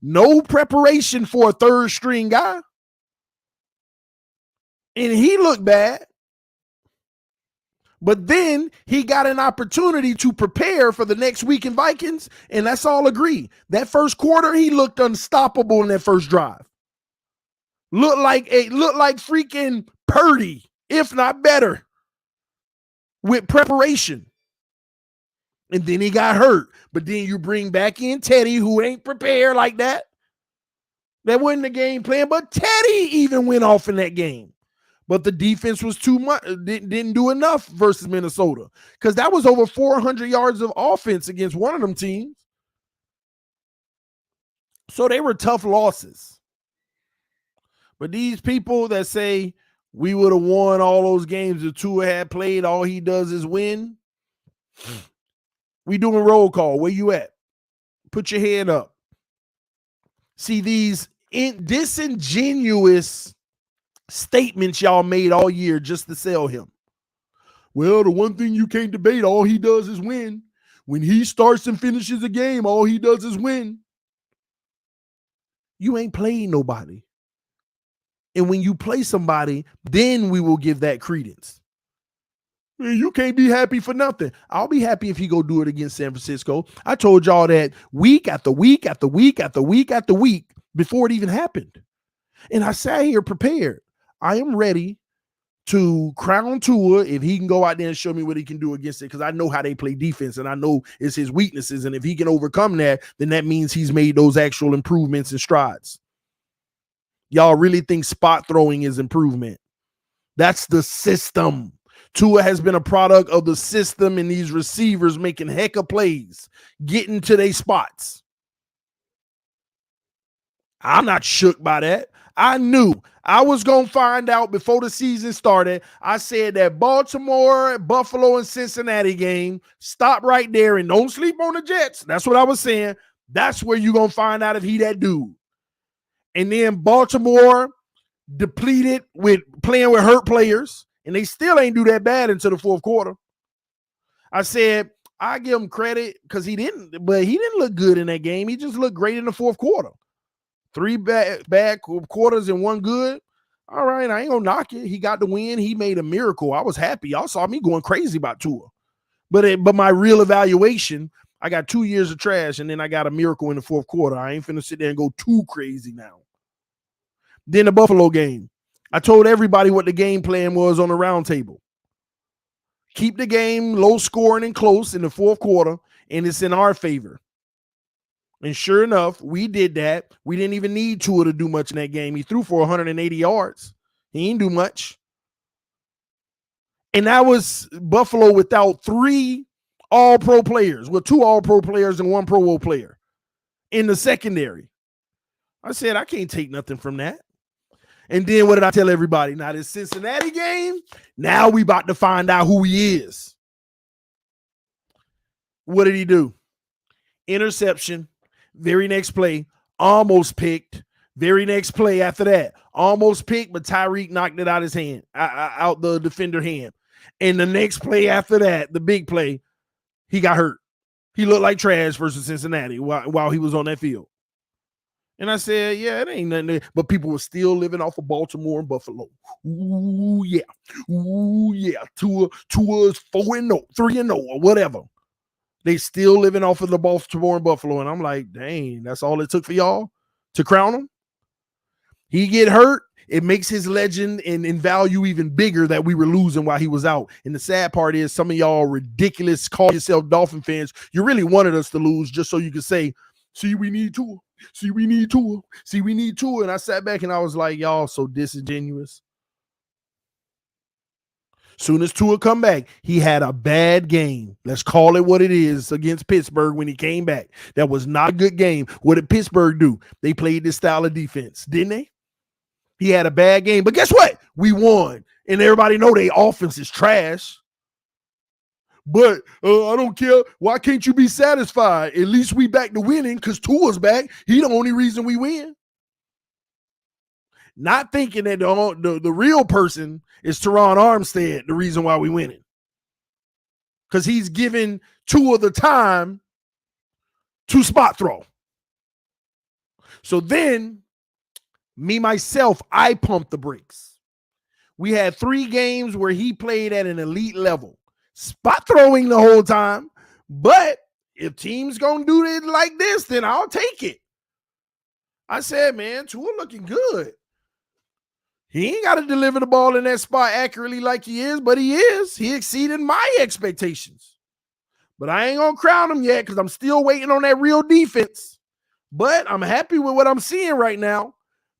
No preparation for a third string guy. And he looked bad. But then he got an opportunity to prepare for the next week in Vikings, and let's all agree. That first quarter, he looked unstoppable in that first drive. Looked like freaking Purdy, if not better, with preparation. And then he got hurt. But then you bring back in Teddy, who ain't prepared like that. That wasn't the game plan, but Teddy even went off in that game. But the defense was too much, didn't do enough versus Minnesota, because that was over 400 yards of offense against one of them teams. So they were tough losses. But these people that say we would have won all those games if Tua had played, all he does is win. We doing roll call. Where you at? Put your hand up. See these disingenuous statements y'all made all year just to sell him. Well, the one thing you can't debate, all he does is win. When he starts and finishes a game, all he does is win. You ain't playing nobody. And when you play somebody, then we will give that credence. You can't be happy for nothing. I'll be happy if he go do it against San Francisco. I told y'all that week after week after week after week after week before it even happened. And I sat here prepared. I am ready to crown Tua if he can go out there and show me what he can do against it, because I know how they play defense and I know it's his weaknesses. And if he can overcome that, then that means he's made those actual improvements and strides. Y'all really think spot throwing is improvement? That's the system. Tua has been a product of the system and these receivers making heck of plays, getting to their spots. I'm not shook by that. I knew I was going to find out before the season started. I said that Baltimore, Buffalo, and Cincinnati game, stop right there and don't sleep on the Jets. That's what I was saying. That's where you're going to find out if he that dude. And then Baltimore depleted with playing with hurt players, and they still ain't do that bad until the fourth quarter. I said, I give him credit because he didn't look good in that game. He just looked great in the fourth quarter. 3 bad quarters and 1 good. All right, I ain't gonna knock it. He got the win. He made a miracle. I was happy. Y'all saw me going crazy about Tua. But my real evaluation, I got 2 years of trash, and then I got a miracle in the fourth quarter. I ain't finna sit there and go too crazy now. Then the Buffalo game. I told everybody what the game plan was on the round table. Keep the game low scoring and close in the fourth quarter, and it's in our favor. And sure enough, we did that. We didn't even need Tua to do much in that game. He threw for 180 yards. He didn't do much. And that was Buffalo without 3 all-pro players, with 2 all-pro players and 1 Pro Bowl player in the secondary. I said, I can't take nothing from that. And then what did I tell everybody? Now, this Cincinnati game, now we about to find out who he is. What did he do? Interception. Very next play, almost picked. Very next play after that, almost picked, but Tyreek knocked it out his hand, out the defender hand. And the next play after that, the big play, he got hurt. He looked like trash versus Cincinnati while he was on that field. And I said, yeah, it ain't nothing there. But people were still living off of Baltimore and Buffalo. Ooh, yeah. Ooh, yeah. Tua's 4-0, 3-0, or whatever. They still living off of the Baltimore and Buffalo. And I'm like, dang, that's all it took for y'all to crown him? He get hurt. It makes his legend and value even bigger that we were losing while he was out. And the sad part is some of y'all ridiculous, call yourself Dolphin fans. You really wanted us to lose just so you could say, see, we need Tua. See, we need Tua. See, we need Tua. And I sat back and I was like, y'all so disingenuous. Soon as Tua come back, he had a bad game. Let's call it what it is against Pittsburgh when he came back. That was not a good game. What did Pittsburgh do? They played this style of defense, didn't they? He had a bad game. But guess what? We won. And everybody know their offense is trash. But I don't care. Why can't you be satisfied? At least we back to winning because Tua's back. He the only reason we win. Not thinking that the real person is Teron Armstead, the reason why we winning. Because he's given Tua the time to spot throw. So then, myself, I pumped the brakes. We had 3 games where he played at an elite level. Spot throwing the whole time. But if teams going to do it like this, then I'll take it. I said, man, Tua looking good. He ain't got to deliver the ball in that spot accurately like he is, but he is. He exceeded my expectations. But I ain't going to crown him yet because I'm still waiting on that real defense. But I'm happy with what I'm seeing right now.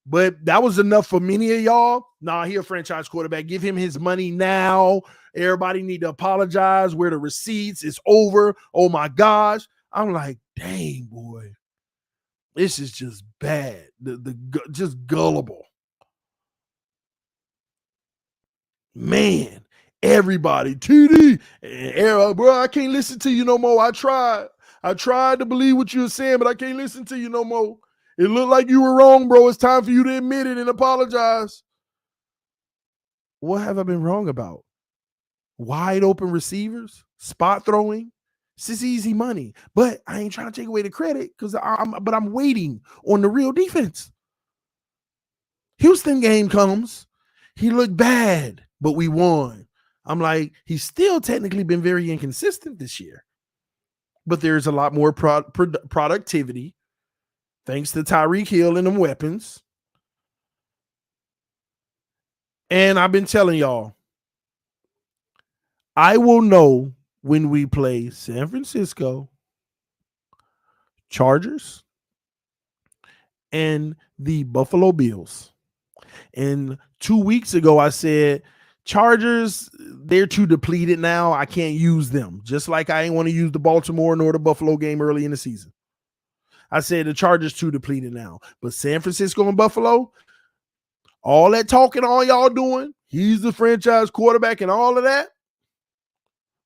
But that was enough for many of y'all. Nah, he a franchise quarterback. Give him his money now. Everybody need to apologize. Where the receipts? It's over. Oh, my gosh. I'm like, dang, boy. This is just bad. Just gullible. Man, everybody, TD, bro, I can't listen to you no more. I tried to believe what you were saying, but I can't listen to you no more. It looked like you were wrong, bro. It's time for you to admit it and apologize. What have I been wrong about? Wide open receivers, spot throwing. It's just easy money. But I ain't trying to take away the credit because I'm waiting on the real defense. Houston game comes. He looked bad, but we won. I'm like, he's still technically been very inconsistent this year. But there's a lot more productivity thanks to Tyreek Hill and them weapons. And I've been telling y'all, I will know when we play San Francisco, Chargers, and the Buffalo Bills. And 2 weeks ago, I said, Chargers, they're too depleted now. I can't use them. Just like I ain't want to use the Baltimore nor the Buffalo game early in the season. I said the Chargers too depleted now. But San Francisco and Buffalo, all that talking all y'all doing, he's the franchise quarterback and all of that,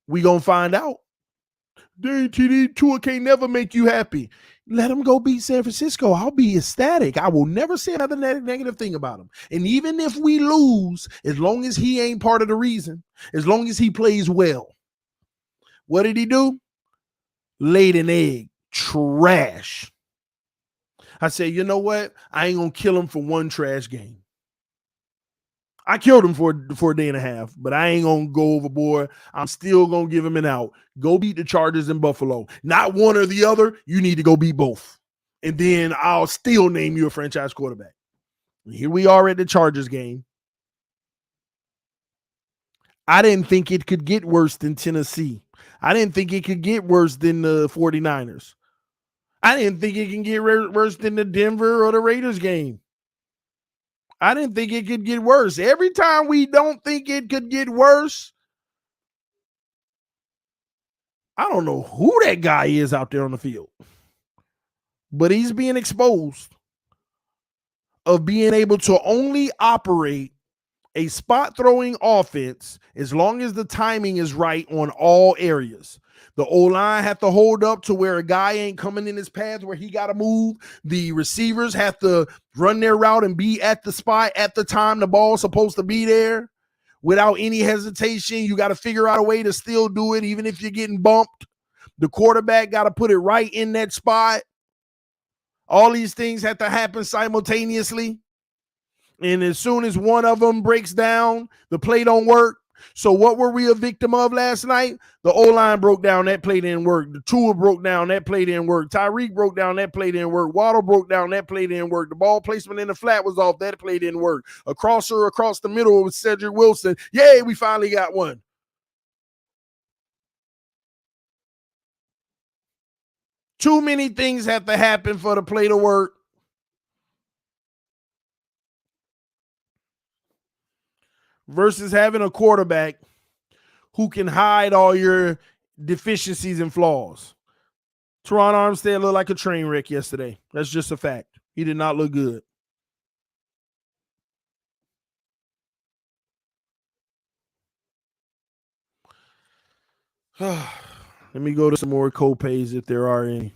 we going to find out. Dang, TD, Tua can't never make you happy. Let him go beat San Francisco. I'll be ecstatic. I will never say another negative thing about him. And even if we lose, as long as he ain't part of the reason, as long as he plays well. What did he do? Laid an egg. Trash. I said, you know what? I ain't going to kill him for one trash game. I killed him for a day and a half, but I ain't going to go overboard. I'm still going to give him an out. Go beat the Chargers in Buffalo. Not one or the other. You need to go beat both. And then I'll still name you a franchise quarterback. And here we are at the Chargers game. I didn't think it could get worse than Tennessee. I didn't think it could get worse than the 49ers. I didn't think it can get worse than the Denver or the Raiders game. I didn't think it could get worse. Every time we don't think it could get worse, I don't know who that guy is out there on the field, but he's being exposed of being able to only operate a spot throwing offense as long as the timing is right on all areas. The O-line have to hold up to where a guy ain't coming in his path where he got to move. The receivers have to run their route and be at the spot at the time the ball's supposed to be there without any hesitation. You got to figure out a way to still do it even if you're getting bumped. The quarterback got to put it right in that spot. All these things have to happen simultaneously. And as soon as one of them breaks down, the play don't work. So what were we a victim of last night? The O-line broke down, that play didn't work. The Tua broke down, that play didn't work. Tyreek broke down, that play didn't work. Waddle broke down, that play didn't work. The ball placement in the flat was off, that play didn't work. A crosser across the middle with Cedric Wilson. Yay, we finally got one. Too many things have to happen for the play to work. Versus having a quarterback who can hide all your deficiencies and flaws. Teron Armstead looked like a train wreck yesterday. That's just a fact. He did not look good. Let me go to some more co-pays if there are any.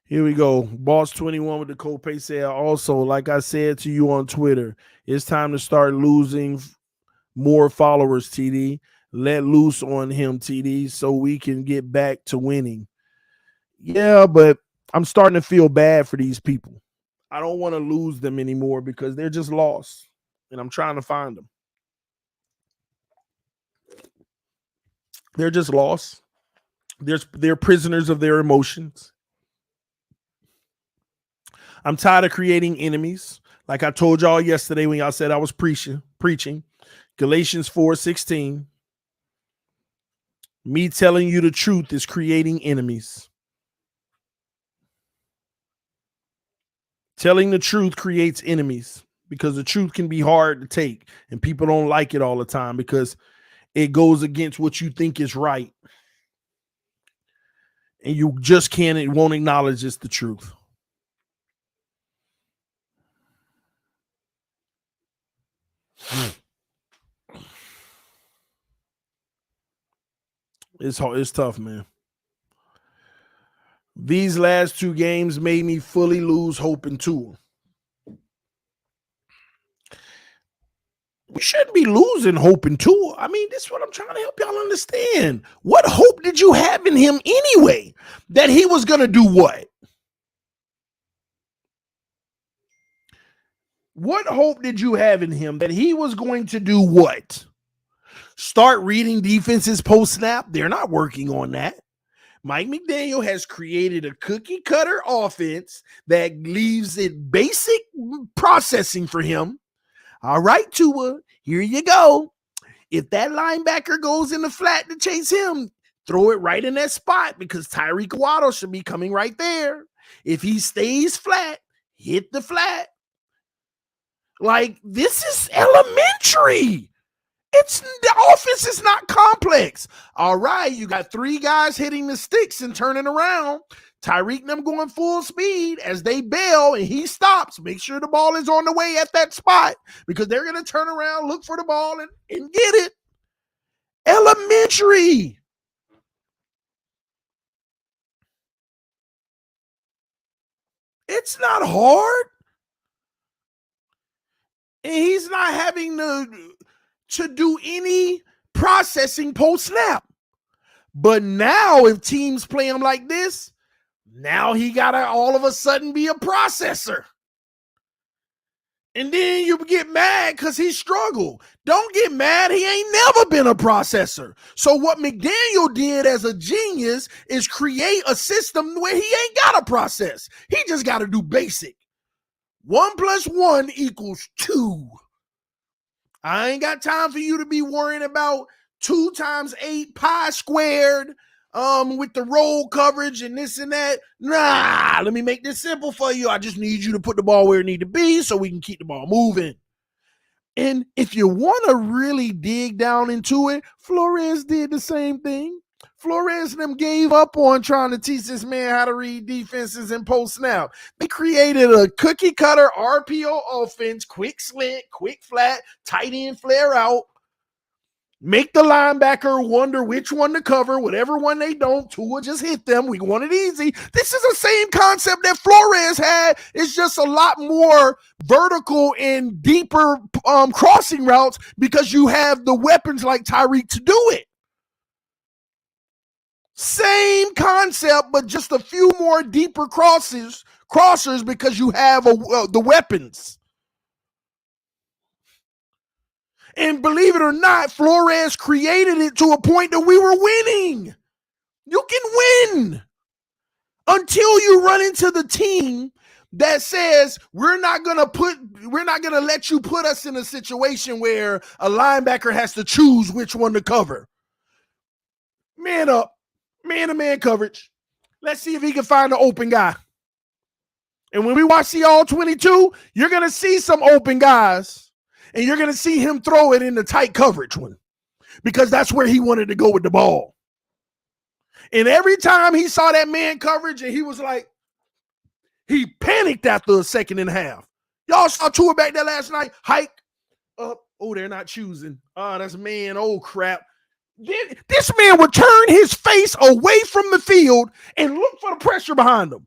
Here we go. Boss 21 with the copay sale. Also, like I said to you on Twitter, it's time to start losing more followers, TD. Let loose on him, TD, so we can get back to winning. Yeah, but I'm starting to feel bad for these people. I don't want to lose them anymore because they're just lost, and I'm trying to find them. They're just lost. They're prisoners of their emotions. I'm tired of creating enemies. Like I told y'all yesterday when y'all said I was preaching. Galatians 4:16. Me telling you the truth is creating enemies. Telling the truth creates enemies because the truth can be hard to take and people don't like it all the time because it goes against what you think is right. And you just can't, it won't acknowledge it's the truth. It's hard. It's tough, man. These last two games made me fully lose hope in Tua. We shouldn't be losing hope in Tua. I mean, this is what I'm trying to help y'all understand. What hope did you have in him anyway? That he was going to do what? What hope did you have in him that he was going to do what? Start reading defenses post snap? They're not working on that. Mike McDaniel has created a cookie cutter offense that leaves it basic processing for him. All right, Tua, here you go. If that linebacker goes in the flat to chase him, throw it right in that spot because Tyreek Waddle should be coming right there. If he stays flat, hit the flat. Like, this is elementary. The offense is not complex. All right, you got three guys hitting the sticks and turning around. Tyreek and them going full speed as they bail and he stops. Make sure the ball is on the way at that spot because they're going to turn around, look for the ball, and get it. Elementary. It's not hard. And he's not having to do any processing post snap. But now if teams play him like this, now he got to all of a sudden be a processor. And then you get mad because he struggled. Don't get mad. He ain't never been a processor. So what McDaniel did as a genius is create a system where he ain't got to process. He just got to do basic. 1 + 1 = 2. I ain't got time for you to be worrying about 2 × 8 pi squared with the roll coverage and this and that. Nah, let me make this simple for you. I just need you to put the ball where it need to be so we can keep the ball moving. And if you want to really dig down into it, Flores did the same thing. Flores and them gave up on trying to teach this man how to read defenses and post snap. They created a cookie cutter RPO offense, quick slant, quick flat, tight end flare out. Make the linebacker wonder which one to cover. Whatever one they don't, Tua just hit them. We want it easy. This is the same concept that Flores had. It's just a lot more vertical and deeper crossing routes because you have the weapons like Tyreek to do it. Same concept, but just a few more deeper crossers because you have the weapons. And believe it or not, Flores created it to a point that we were winning. You can win until you run into the team that says we're not gonna let you put us in a situation where a linebacker has to choose which one to cover. Man up, man-to-man coverage. Let's see if he can find an open guy. And when we watch the all 22, you're gonna see some open guys. And you're going to see him throw it in the tight coverage one because that's where he wanted to go with the ball. And every time he saw that man coverage and he was like, he panicked after a second and a half. Y'all saw Tua back there last night, hike up. Oh, they're not choosing. Oh, that's man. Oh, crap. Then this man would turn his face away from the field and look for the pressure behind him.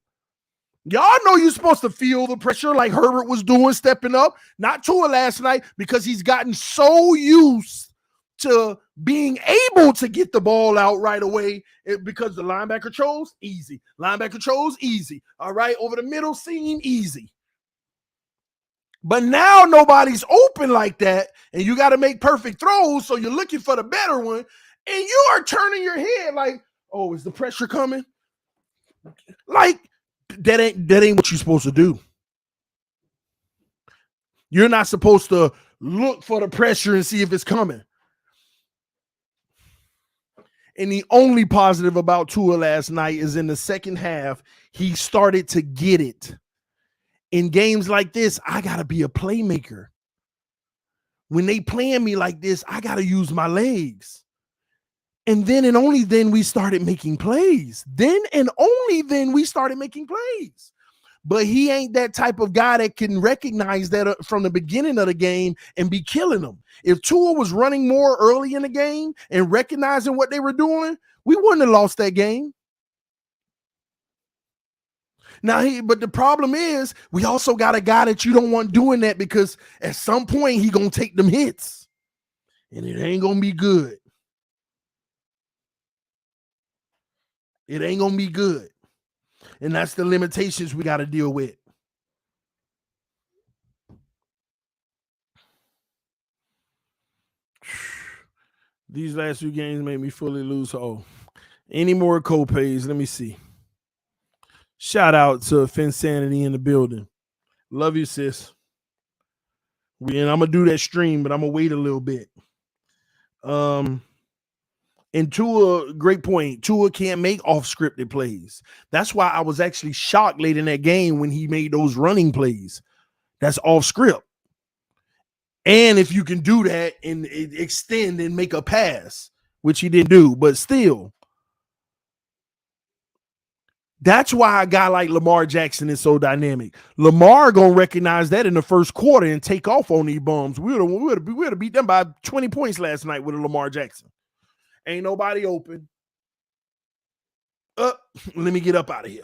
Y'all know you're supposed to feel the pressure like Herbert was doing, stepping up. Not Tua last night because he's gotten so used to being able to get the ball out right away because the linebacker chose, easy. Linebacker chose, easy. All right, over the middle seam, easy. But now nobody's open like that, and you got to make perfect throws, so you're looking for the better one, and you are turning your head like, oh, is the pressure coming? Like, that ain't what you're supposed to do. You're not supposed to look for the pressure and see if it's coming. And the only positive about Tua last night is in the second half, he started to get it. In games like this, I got to be a playmaker. When they playing me like this, I got to use my legs. And then and only then we started making plays. Then and only then we started making plays. But he ain't that type of guy that can recognize that from the beginning of the game and be killing them. If Tua was running more early in the game and recognizing what they were doing, we wouldn't have lost that game. Now, but the problem is we also got a guy that you don't want doing that because at some point he going to take them hits. And it ain't going to be good. It ain't going to be good. And that's the limitations we got to deal with. These last few games made me fully lose hope. Any more co-pays? Let me see. Shout out to Finsanity in the building. Love you, sis. And I'm gonna do that stream, but I'm gonna wait a little bit. And Tua, great point. Tua can't make off-scripted plays. That's why I was actually shocked late in that game when he made those running plays. That's off-script. And if you can do that and extend and make a pass, which he didn't do, but still, that's why a guy like Lamar Jackson is so dynamic. Lamar gonna recognize that in the first quarter and take off on these bums. We would have beat them by 20 points last night with a Lamar Jackson. Ain't nobody open. Let me get up out of here.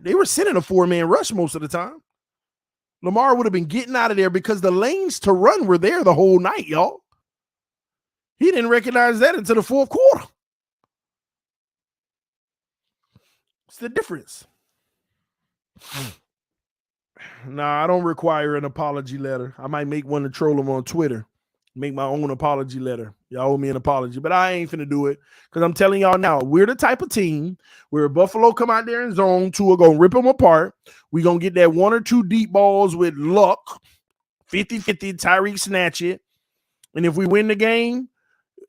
They were sending a 4-man rush most of the time. Lamar would have been getting out of there because the lanes to run were there the whole night, y'all. He didn't recognize that until the fourth quarter. It's the difference. Nah, I don't require an apology letter. I might make one to troll him on Twitter. Make my own apology letter. Y'all owe me an apology, but I ain't finna do it because I'm telling y'all now, we're the type of team where Buffalo come out there in zone, Tua gonna rip them apart. We gonna get that 1 or 2 deep balls with luck, 50-50, Tyreek snatch it. And if we win the game,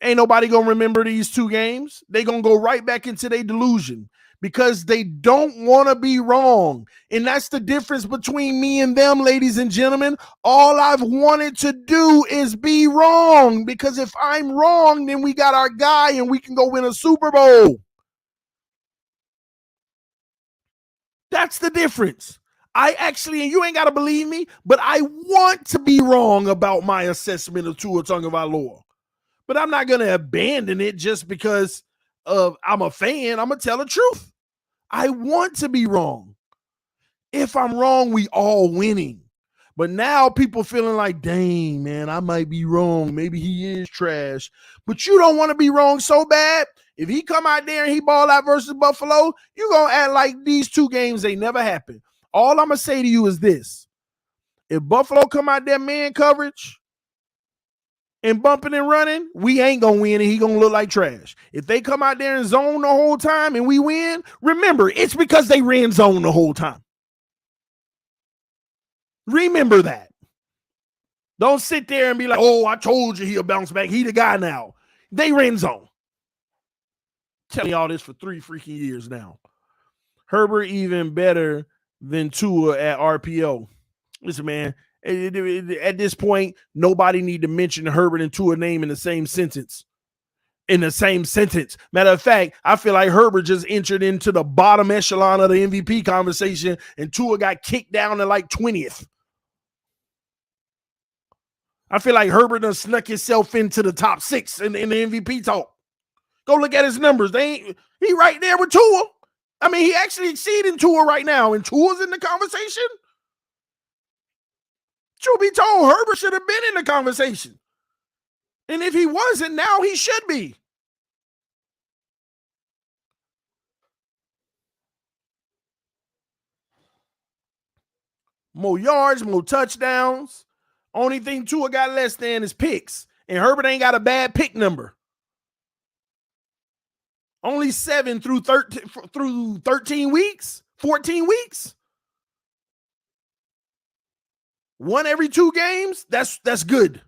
ain't nobody gonna remember these 2 games. They gonna go right back into their delusion because they don't want to be wrong. And that's the difference between me and them, ladies and gentlemen. All I've wanted to do is be wrong, because if I'm wrong, then we got our guy and we can go win a Super Bowl. That's the difference. I actually, and you ain't got to believe me, but I want to be wrong about my assessment of Tua Tagovailoa. But I'm not going to abandon it just because I'm a fan. I'm going to tell the truth. I want to be wrong. If I'm wrong, we all winning. But now people feeling like, dang, man, I might be wrong. Maybe he is trash. But you don't want to be wrong so bad. If he come out there and he ball out versus Buffalo, you're going to act like these 2 games, they never happened. All I'm going to say to you is this. If Buffalo come out there man coverage and bumping and running, we ain't going to win and he going to look like trash. If they come out there and zone the whole time and we win, remember, it's because they ran zone the whole time. Remember that. Don't sit there and be like, oh, I told you he'll bounce back. He the guy now. They ran zone. Telling y'all this for 3 freaking years now. Herbert even better than Tua at RPO. Listen, man, at this point, nobody need to mention Herbert and Tua name in the same sentence. Matter of fact, I feel like Herbert just entered into the bottom echelon of the MVP conversation and Tua got kicked down to like 20th. I feel like Herbert done snuck himself into the top 6 in the MVP talk. Go look at his numbers. He right there with Tua. I mean, he actually exceeding Tua right now, and Tua's in the conversation. Truth be told, Herbert should have been in the conversation. And if he wasn't, now he should be. More yards, more touchdowns. Only thing Tua got less than is picks. And Herbert ain't got a bad pick number. Only 7 through 13 weeks, 14 weeks. 1 every 2 games. That's good.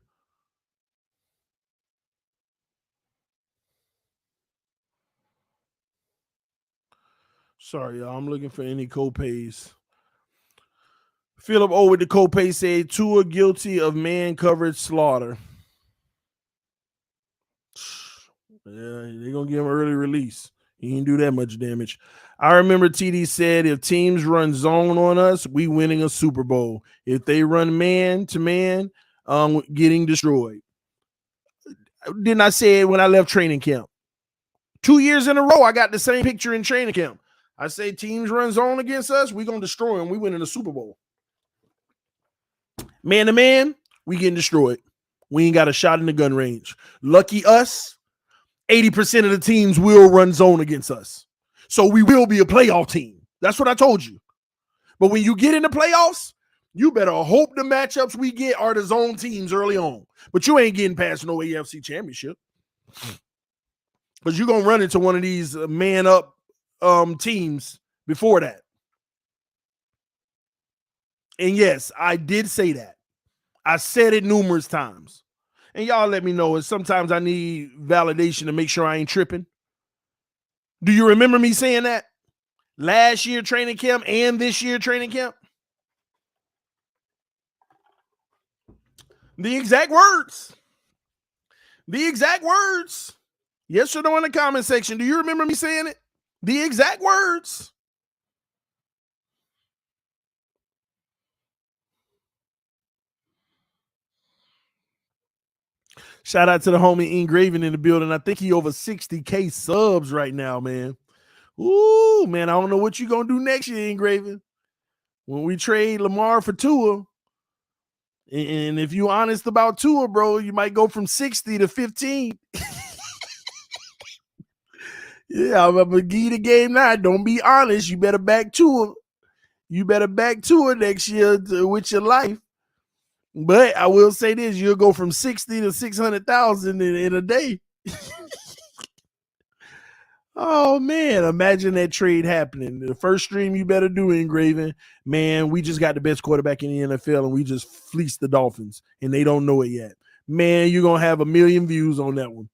Sorry, y'all. I'm looking for any co-pays. Philip O with the co-pay said Tua guilty of man coverage slaughter. Yeah, they're going to give him early release. He didn't do that much damage. I remember TD said if teams run zone on us, we winning a Super Bowl. If they run man to man, getting destroyed. Didn't I say it when I left training camp? 2 years in a row, I got the same picture in training camp. I say teams run zone against us, we going to destroy them. We winning a Super Bowl. Man to man, we getting destroyed. We ain't got a shot in the gun range. Lucky us, 80% of the teams will run zone against us. So we will be a playoff team. That's what I told you. But when you get in the playoffs, you better hope the matchups we get are the zone teams early on. But you ain't getting past no AFC championship. Because you're going to run into one of these man up teams before that. And yes, I did say that. I said it numerous times. And y'all let me know. And sometimes I need validation to make sure I ain't tripping. Do you remember me saying that? Last year training camp and this year training camp? The exact words. The exact words. Yes or no in the comment section. Do you remember me saying it? The exact words. Shout out to the homie Engraving in the building. I think he over 60K subs right now, man. Ooh, man, I don't know what you're going to do next year, Engraving. When we trade Lamar for Tua, and if you're honest about Tua, bro, you might go from 60 to 15. Yeah, I'm going to give you the game now. Don't be honest. You better back Tua. You better back Tua next year with your life. But I will say this, you'll go from 60 to 600,000 in a day. Oh, man, imagine that trade happening. The first stream you better do, Engraving, man, we just got the best quarterback in the NFL, and we just fleeced the Dolphins, and they don't know it yet. Man, you're going to have 1 million views on that one.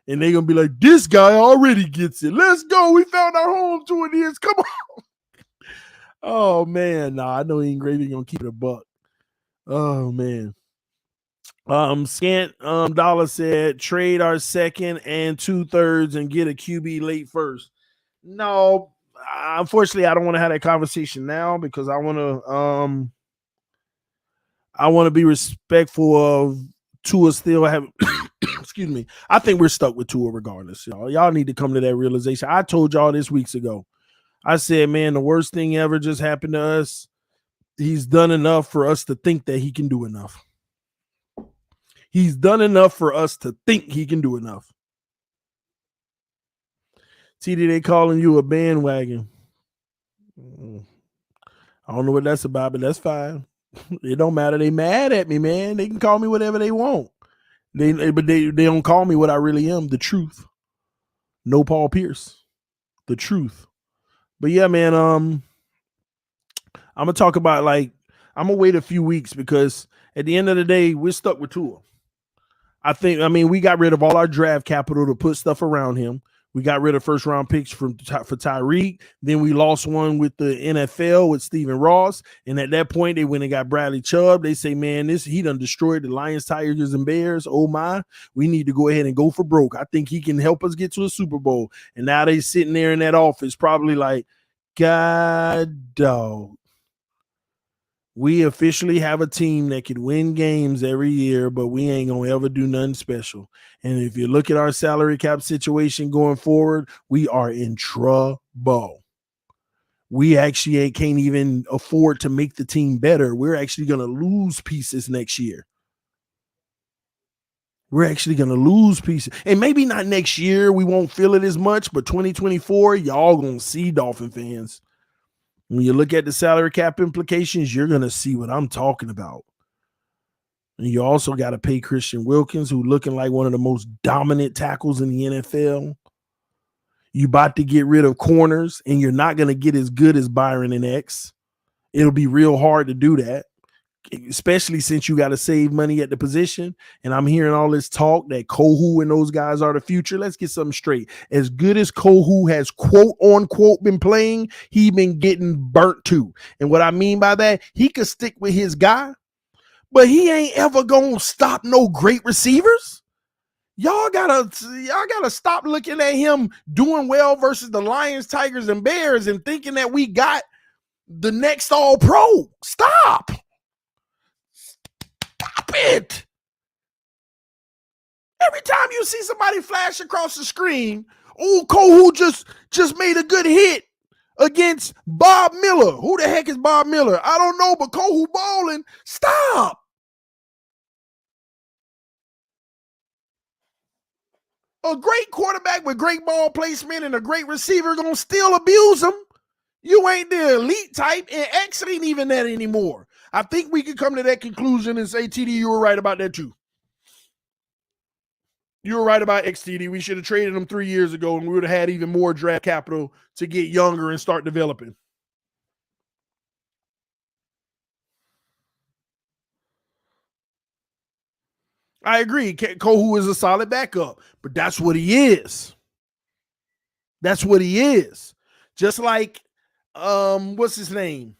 And they're going to be like, this guy already gets it. Let's go. We found our home 2 years. Come on. Oh, man. Nah, I know Engraving going to keep it a buck. Oh, man. Scant Dollar said trade our second and 2/3 and get a QB late first. No, unfortunately, I don't want to have that conversation now because I want to be respectful of Tua still having. Excuse me. I think we're stuck with Tua regardless. Y'all need to come to that realization. I told y'all this weeks ago. I said, man, the worst thing ever just happened to us. He's done enough for us to think that he can do enough. He's done enough for us to think he can do enough. TD, they calling you a bandwagon. I don't know what that's about, but that's fine. It don't matter. They mad at me, man. They can call me whatever they want. They don't call me what I really am, the truth. No Paul Pierce. The truth. But yeah, man, I'm gonna talk about I'm gonna wait a few weeks because at the end of the day, we're stuck with Tua. We got rid of all our draft capital to put stuff around him. We got rid of first round picks for Tyreek. Then we lost one with the NFL with Stephen Ross. And at that point, they went and got Bradley Chubb. They say, man, he done destroyed the Lions, Tigers, and Bears. Oh my, we need to go ahead and go for broke. I think he can help us get to a Super Bowl. And now they sitting there in that office probably like, God dog. We officially have a team that could win games every year, but we ain't going to ever do nothing special. And if you look at our salary cap situation going forward, we are in trouble. We actually can't even afford to make the team better. We're actually going to lose pieces next year. We're actually going to lose pieces. And maybe not next year. We won't feel it as much, but 2024, y'all going to see Dolphin fans. When you look at the salary cap implications, you're going to see what I'm talking about. And you also got to pay Christian Wilkins, who's looking like one of the most dominant tackles in the NFL. You about to get rid of corners, and you're not going to get as good as Byron and X. It'll be real hard to do that, especially since you got to save money at the position. And I'm hearing all this talk that Kohu and those guys are the future. Let's get something straight. As good as Kohu has quote unquote been playing, he been getting burnt too. And what I mean by that, he could stick with his guy, but he ain't ever gonna stop no great receivers. Y'all gotta stop looking at him doing well versus the Lions, Tigers, and Bears and thinking that we got the next all-pro. Stop it. Every time you see somebody flash across the screen, Kohu just made a good hit against Bob Miller. Who the heck is Bob Miller? I don't know, but Kohu balling. Stop. A great quarterback with great ball placement and a great receiver gonna still abuse him. You ain't the elite type, and X ain't even that anymore. I think we could come to that conclusion and say, TD, you were right about that too. You were right about XTD. We should have traded him 3 years ago, and we would have had even more draft capital to get younger and start developing. I agree. Kohu is a solid backup, but that's what he is. That's what he is. Just like, what's his name?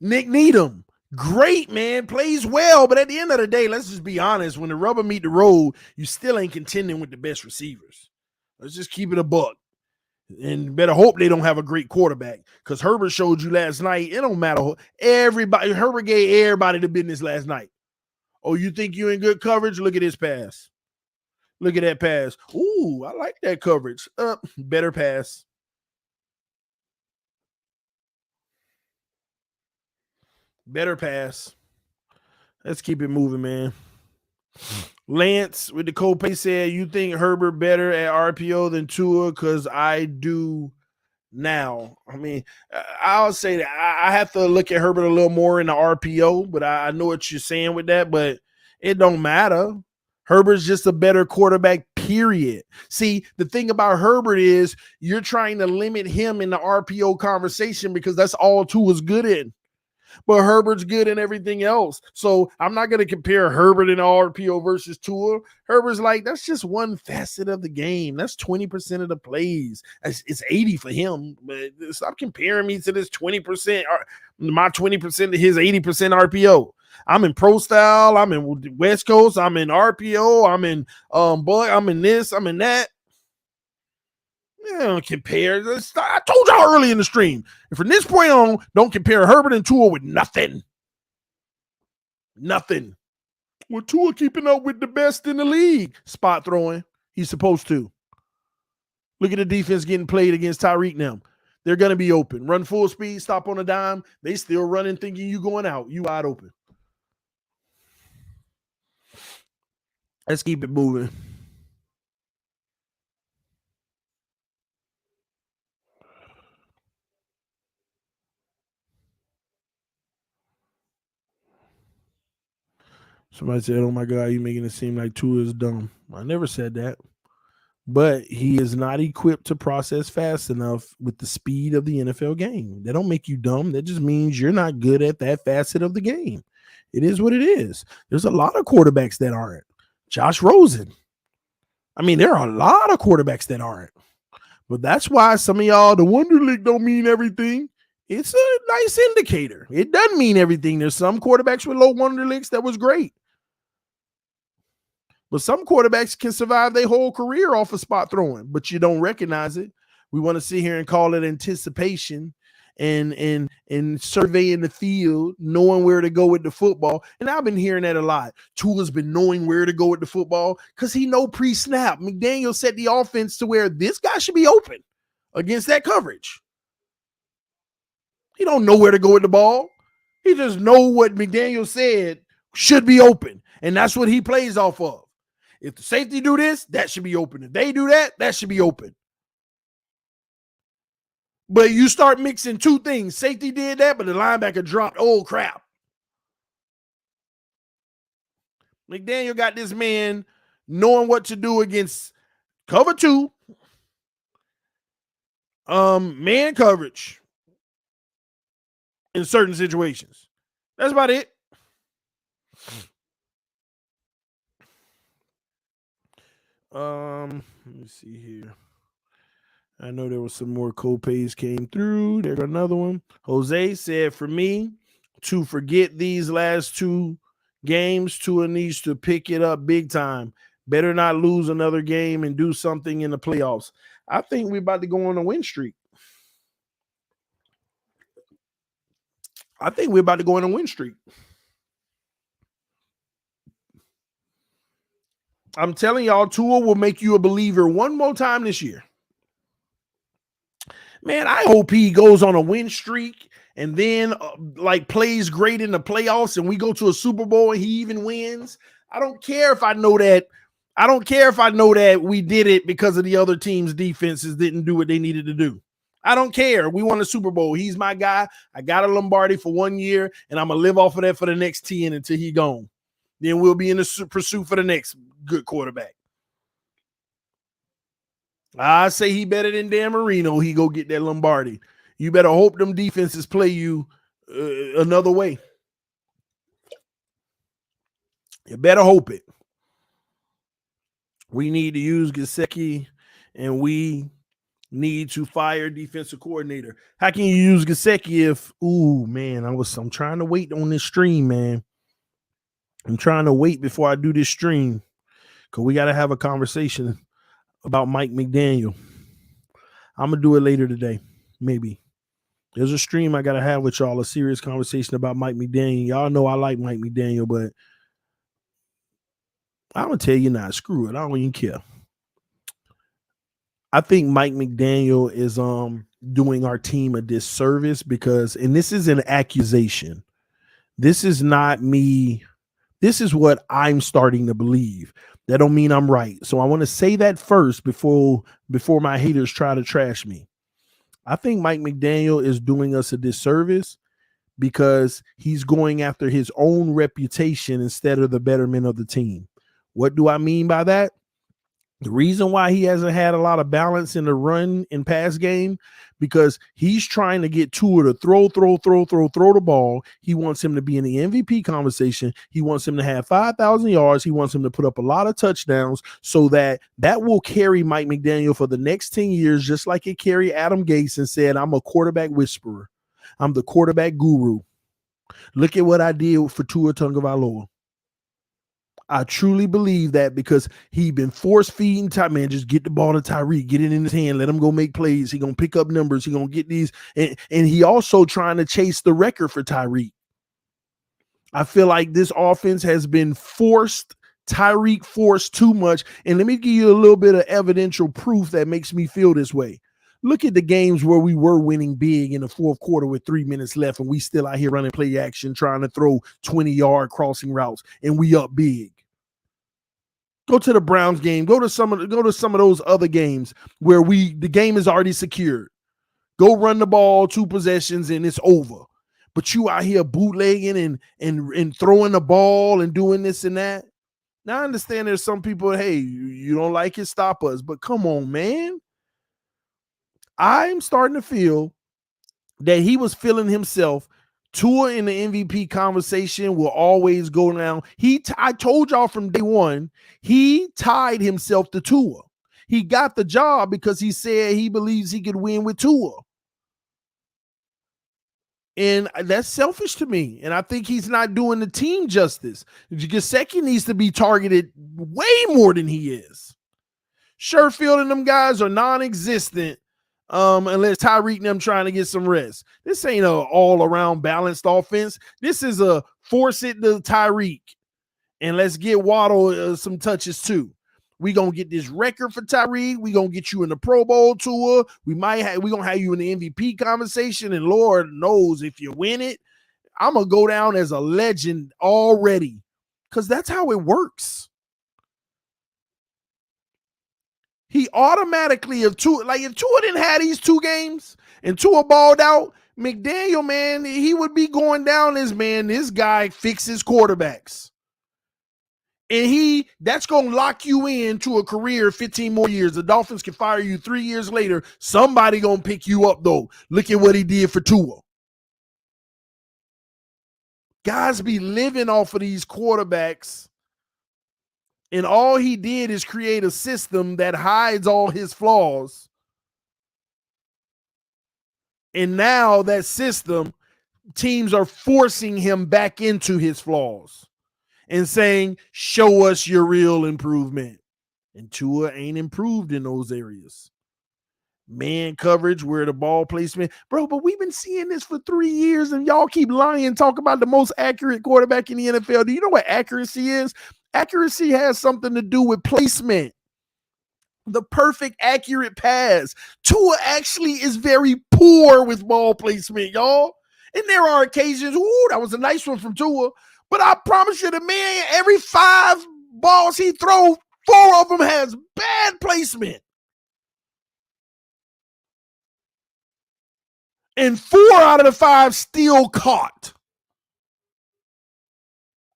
Nick Needham. Great, man. Plays well, but at the end of the day, let's just be honest. When the rubber meet the road, you still ain't contending with the best receivers. Let's just keep it a buck. And better hope they don't have a great quarterback, because Herbert showed you last night. It don't matter. Herbert gave everybody the business last night. Oh, you think you in good coverage? Look at this pass. Look at that pass. Ooh, I like that coverage. Better pass. Better pass. Let's keep it moving, man. Lance with the copay said, you think Herbert better at RPO than Tua? Because I do now. I mean, I'll say that I have to look at Herbert a little more in the RPO, but I know what you're saying with that, but it don't matter. Herbert's just a better quarterback, period. See, the thing about Herbert is you're trying to limit him in the RPO conversation because that's all Tua's good in. But Herbert's good in everything else. So I'm not going to compare Herbert in RPO versus Tua. Herbert's like, that's just one facet of the game. That's 20% of the plays. It's 80 for him. But stop comparing me to this 20%, my 20% to his 80% RPO. I'm in pro style. I'm in West Coast. I'm in RPO. I'm in I'm in this. I'm in that. Don't compare. I told y'all early in the stream. And from this point on, don't compare Herbert and Tua with nothing. Nothing. Well, Tua keeping up with the best in the league. Spot throwing. He's supposed to. Look at the defense getting played against Tyreek now. They're going to be open. Run full speed, stop on a dime. They still running thinking you going out. You wide open. Let's keep it moving. Somebody said, oh my God, you're making it seem like Tua is dumb. I never said that. But he is not equipped to process fast enough with the speed of the NFL game. That don't make you dumb. That just means you're not good at that facet of the game. It is what it is. There's a lot of quarterbacks that aren't. Josh Rosen. I mean, there are a lot of quarterbacks that aren't. But that's why some of y'all, the Wonderlic don't mean everything. It's a nice indicator. It doesn't mean everything. There's some quarterbacks with low Wonderlicks that was great. But some quarterbacks can survive their whole career off of spot throwing, but you don't recognize it. We want to sit here and call it anticipation and surveying the field, knowing where to go with the football. And I've been hearing that a lot. Tua's been knowing where to go with the football because he know pre-snap. McDaniel set the offense to where this guy should be open against that coverage. He don't know where to go with the ball. He just know what McDaniel said should be open, and that's what he plays off of. If the safety do this, that should be open. If they do that, that should be open. But you start mixing two things. Safety did that, but the linebacker dropped. Oh, crap. McDaniel got this man knowing what to do against cover two, man coverage in certain situations. That's about it. Let me see here. I know there was some more copays came through. There's another one. Jose said, for me to forget these last two games, Tua needs to pick it up big time. Better not lose another game and do something in the playoffs. I think we're about to go on a win streak. I'm telling y'all, Tua will make you a believer one more time this year. Man, I hope he goes on a win streak and then plays great in the playoffs and we go to a Super Bowl and he even wins. I don't care if I know that. I don't care if I know that we did it because of the other team's defenses didn't do what they needed to do. I don't care. We won a Super Bowl. He's my guy. I got a Lombardi for 1 year, and I'm going to live off of that for the next 10 until he gone. Then we'll be in the pursuit for the next good quarterback. I say he better than Dan Marino. He go get that Lombardi. You better hope them defenses play you another way. You better hope it. We need to use Gesicki, and we need to fire defensive coordinator. How can you use Gesicki if? Ooh, man, I'm trying to wait on this stream, man. I'm trying to wait before I do this stream because we got to have a conversation about Mike McDaniel. I'm gonna do it later today, maybe. There's a stream I gotta have with y'all, a serious conversation about Mike McDaniel. Y'all know I like Mike McDaniel, but I'm gonna tell you now, screw it. I don't even care. I think Mike McDaniel is doing our team a disservice because, and this is an accusation. This is not me. This is what I'm starting to believe. That don't mean I'm right. So I want to say that first before my haters try to trash me. I think Mike McDaniel is doing us a disservice because he's going after his own reputation instead of the betterment of the team. What do I mean by that? The reason why he hasn't had a lot of balance in the run and pass game, because he's trying to get Tua to throw the ball. He wants him to be in the MVP conversation. He wants him to have 5,000 yards. He wants him to put up a lot of touchdowns so that will carry Mike McDaniel for the next 10 years, just like it carried Adam Gase and said, I'm a quarterback whisperer. I'm the quarterback guru. Look at what I did for Tua Tagovailoa. I truly believe that because he been force feeding man, just get the ball to Tyreek, get it in his hand, let him go make plays. He gonna pick up numbers. He gonna get these, and he also trying to chase the record for Tyreek. I feel like this offense has been Tyreek forced too much. And let me give you a little bit of evidential proof that makes me feel this way. Look at the games where we were winning big in the fourth quarter with 3 minutes left, and we still out here running play action, trying to throw 20-yard crossing routes, and we up big. Go to the Browns game. Go to some of those other games where the game is already secured. Go run the ball 2 possessions and it's over. But you out here bootlegging and throwing the ball and doing this and that. Now I understand there's some people, hey, you don't like it, stop us. But come on, man. I'm starting to feel that he was feeling himself. Tua in the MVP conversation will always go down. I told y'all from day one, he tied himself to Tua. He got the job because he said he believes he could win with Tua. And that's selfish to me. And I think he's not doing the team justice. Gesicki needs to be targeted way more than he is. Sherfield and them guys are non-existent. Unless Tyreek and them trying to get some rest. This ain't a all-around balanced offense. This is a force it to Tyreek. And let's get Waddle some touches too. We gonna get this record for Tyreek. We gonna get you in the Pro Bowl tour. We gonna have you in the MVP conversation. And Lord knows if you win it, I'm gonna go down as a legend already. Because that's how it works. He automatically, if Tua didn't have these 2 games and Tua balled out, McDaniel, man, he would be going down as, man, this guy fixes quarterbacks. And that's going to lock you into a career 15 more years. The Dolphins can fire you 3 years later. Somebody going to pick you up, though. Look at what he did for Tua. Guys be living off of these quarterbacks. And all he did is create a system that hides all his flaws. And now that system, teams are forcing him back into his flaws and saying, show us your real improvement. And Tua ain't improved in those areas. Man coverage, where the ball placement. Bro, but we've been seeing this for 3 years and y'all keep lying, talk about the most accurate quarterback in the NFL. Do you know what accuracy is? Accuracy has something to do with placement. The perfect accurate pass. Tua actually is very poor with ball placement, y'all. And there are occasions, that was a nice one from Tua. But I promise you, the man, every 5 balls he throws, 4 of them has bad placement. And 4 out of the 5 still caught.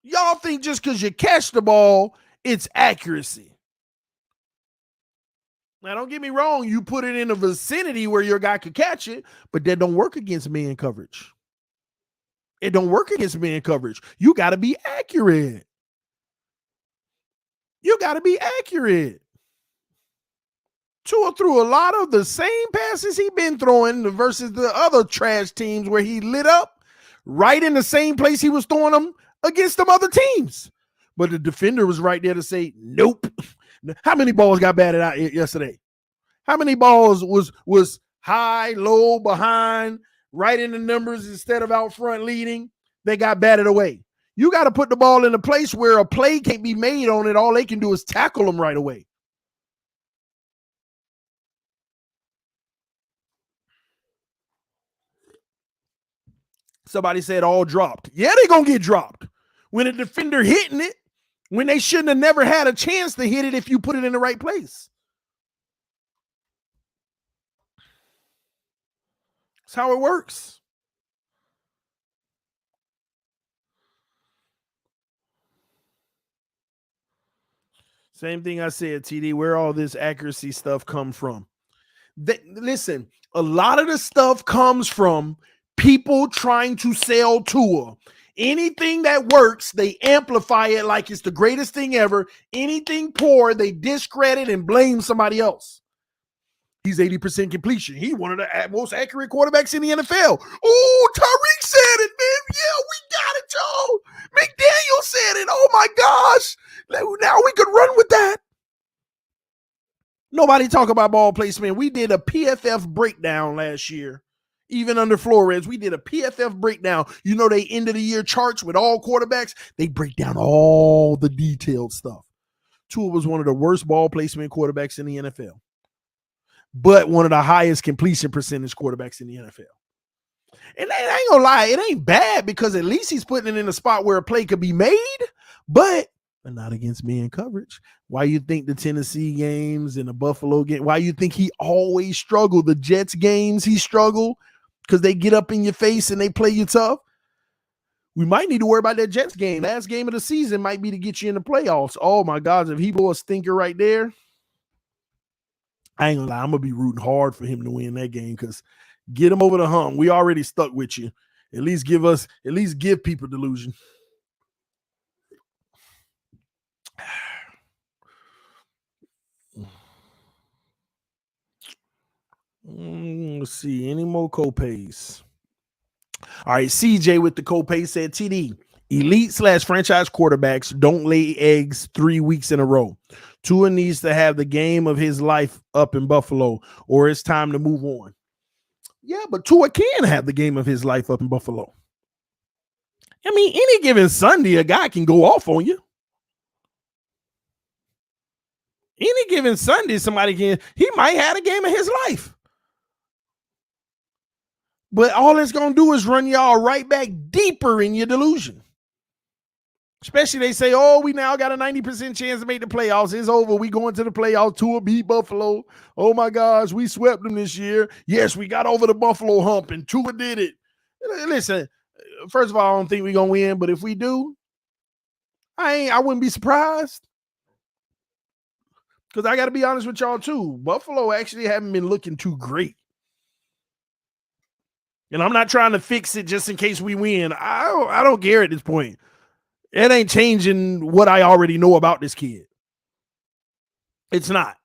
Y'all think just because you catch the ball, it's accuracy. Now, don't get me wrong. You put it in a vicinity where your guy could catch it, but that don't work against man coverage. It don't work against man coverage. You got to be accurate. You got to be accurate. Tua threw a lot of the same passes he been throwing versus the other trash teams where he lit up right in the same place he was throwing them against them other teams. But the defender was right there to say, nope. How many balls got batted out yesterday? How many balls was high, low, behind, right in the numbers instead of out front leading? They got batted away. You got to put the ball in a place where a play can't be made on it. All they can do is tackle them right away. Somebody said all dropped. Yeah, they're going to get dropped. When a defender hitting it, when they shouldn't have never had a chance to hit it if you put it in the right place. That's how it works. Same thing I said, TD, where all this accuracy stuff come from. Listen, a lot of the stuff comes from people trying to sell Tua. Anything that works, they amplify it like it's the greatest thing ever. Anything poor, they discredit and blame somebody else. He's 80% completion. He one of the most accurate quarterbacks in the NFL. Oh, Tyreek said it, man. Yeah, we got it, Joe. McDaniel said it. Oh, my gosh. Now we could run with that. Nobody talk about ball placement. We did a PFF breakdown last year. Even under Flores, we did a PFF breakdown. You know, they end of the year charts with all quarterbacks. They break down all the detailed stuff. Tua was one of the worst ball placement quarterbacks in the NFL, but one of the highest completion percentage quarterbacks in the NFL. And I ain't gonna lie, it ain't bad because at least he's putting it in a spot where a play could be made, but not against man coverage. Why you think the Tennessee games and the Buffalo game, why you think he always struggled? The Jets games, he struggled because they get up in your face and they play you tough. We might need to worry about that Jets game. Last game of the season might be to get you in the playoffs. Oh my gosh, if he blew a stinker right there, I ain't gonna lie, I'm gonna be rooting hard for him to win that game because get him over the hump. We already stuck with you. At least give people delusion. Let's see. Any more copays? All right. CJ with the copay said, TD, elite/franchise quarterbacks don't lay eggs 3 weeks in a row. Tua needs to have the game of his life up in Buffalo, or it's time to move on. Yeah, but Tua can have the game of his life up in Buffalo. I mean, any given Sunday, a guy can go off on you. Any given Sunday, he might have a game of his life. But all it's going to do is run y'all right back deeper in your delusion. Especially they say, oh, we now got a 90% chance to make the playoffs. It's over. We going to the playoffs. Tua beat Buffalo. Oh, my gosh, we swept them this year. Yes, we got over the Buffalo hump, and Tua did it. Listen, first of all, I don't think we're going to win. But if we do, I wouldn't be surprised. Because I got to be honest with y'all, too. Buffalo actually haven't been looking too great. And I'm not trying to fix it just in case we win. I don't care at this point. It ain't changing what I already know about this kid. It's not.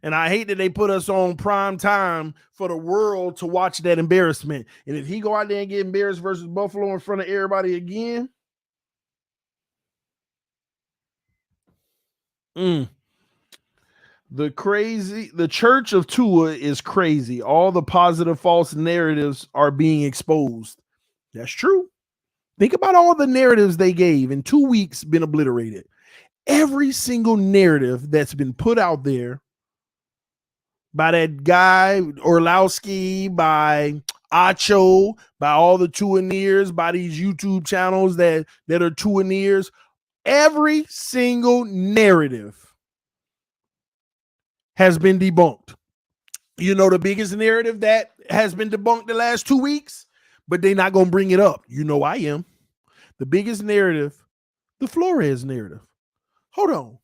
And I hate that they put us on prime time for the world to watch that embarrassment. And if he go out there and get embarrassed versus Buffalo in front of everybody again, the church of Tua is crazy. All the positive false narratives are being exposed. That's true. Think about all the narratives they gave in 2 weeks, been obliterated. Every single narrative that's been put out there by that guy Orlowski, by Acho, by all the Tuaneers, by these YouTube channels that are Tuaneers, every single narrative has been debunked. You know the biggest narrative that has been debunked the last 2 weeks, but they're not going to bring it up. You know I am. The biggest narrative, the Flores narrative. Hold on.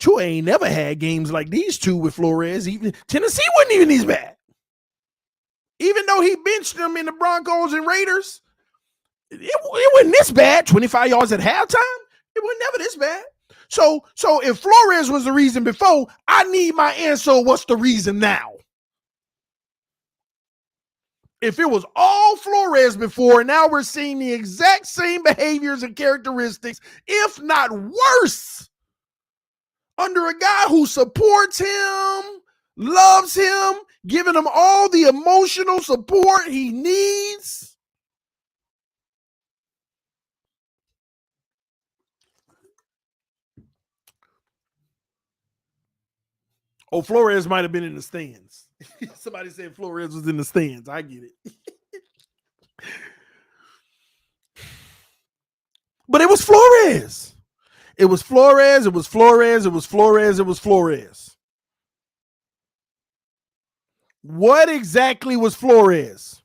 Tua ain't never had games like these two with Flores. Even Tennessee wasn't even these bad. Even though he benched them in the Broncos and Raiders, it wasn't this bad. 25 yards at halftime, it was never this bad. So if Flores was the reason before, I need my answer. What's the reason now? If it was all Flores before, now we're seeing the exact same behaviors and characteristics, if not worse, under a guy who supports him, loves him, giving him all the emotional support he needs. Oh, Flores might have been in the stands. Somebody said Flores was in the stands. I get it. But it was Flores. It was Flores. It was Flores. It was Flores. It was Flores. What exactly was Flores?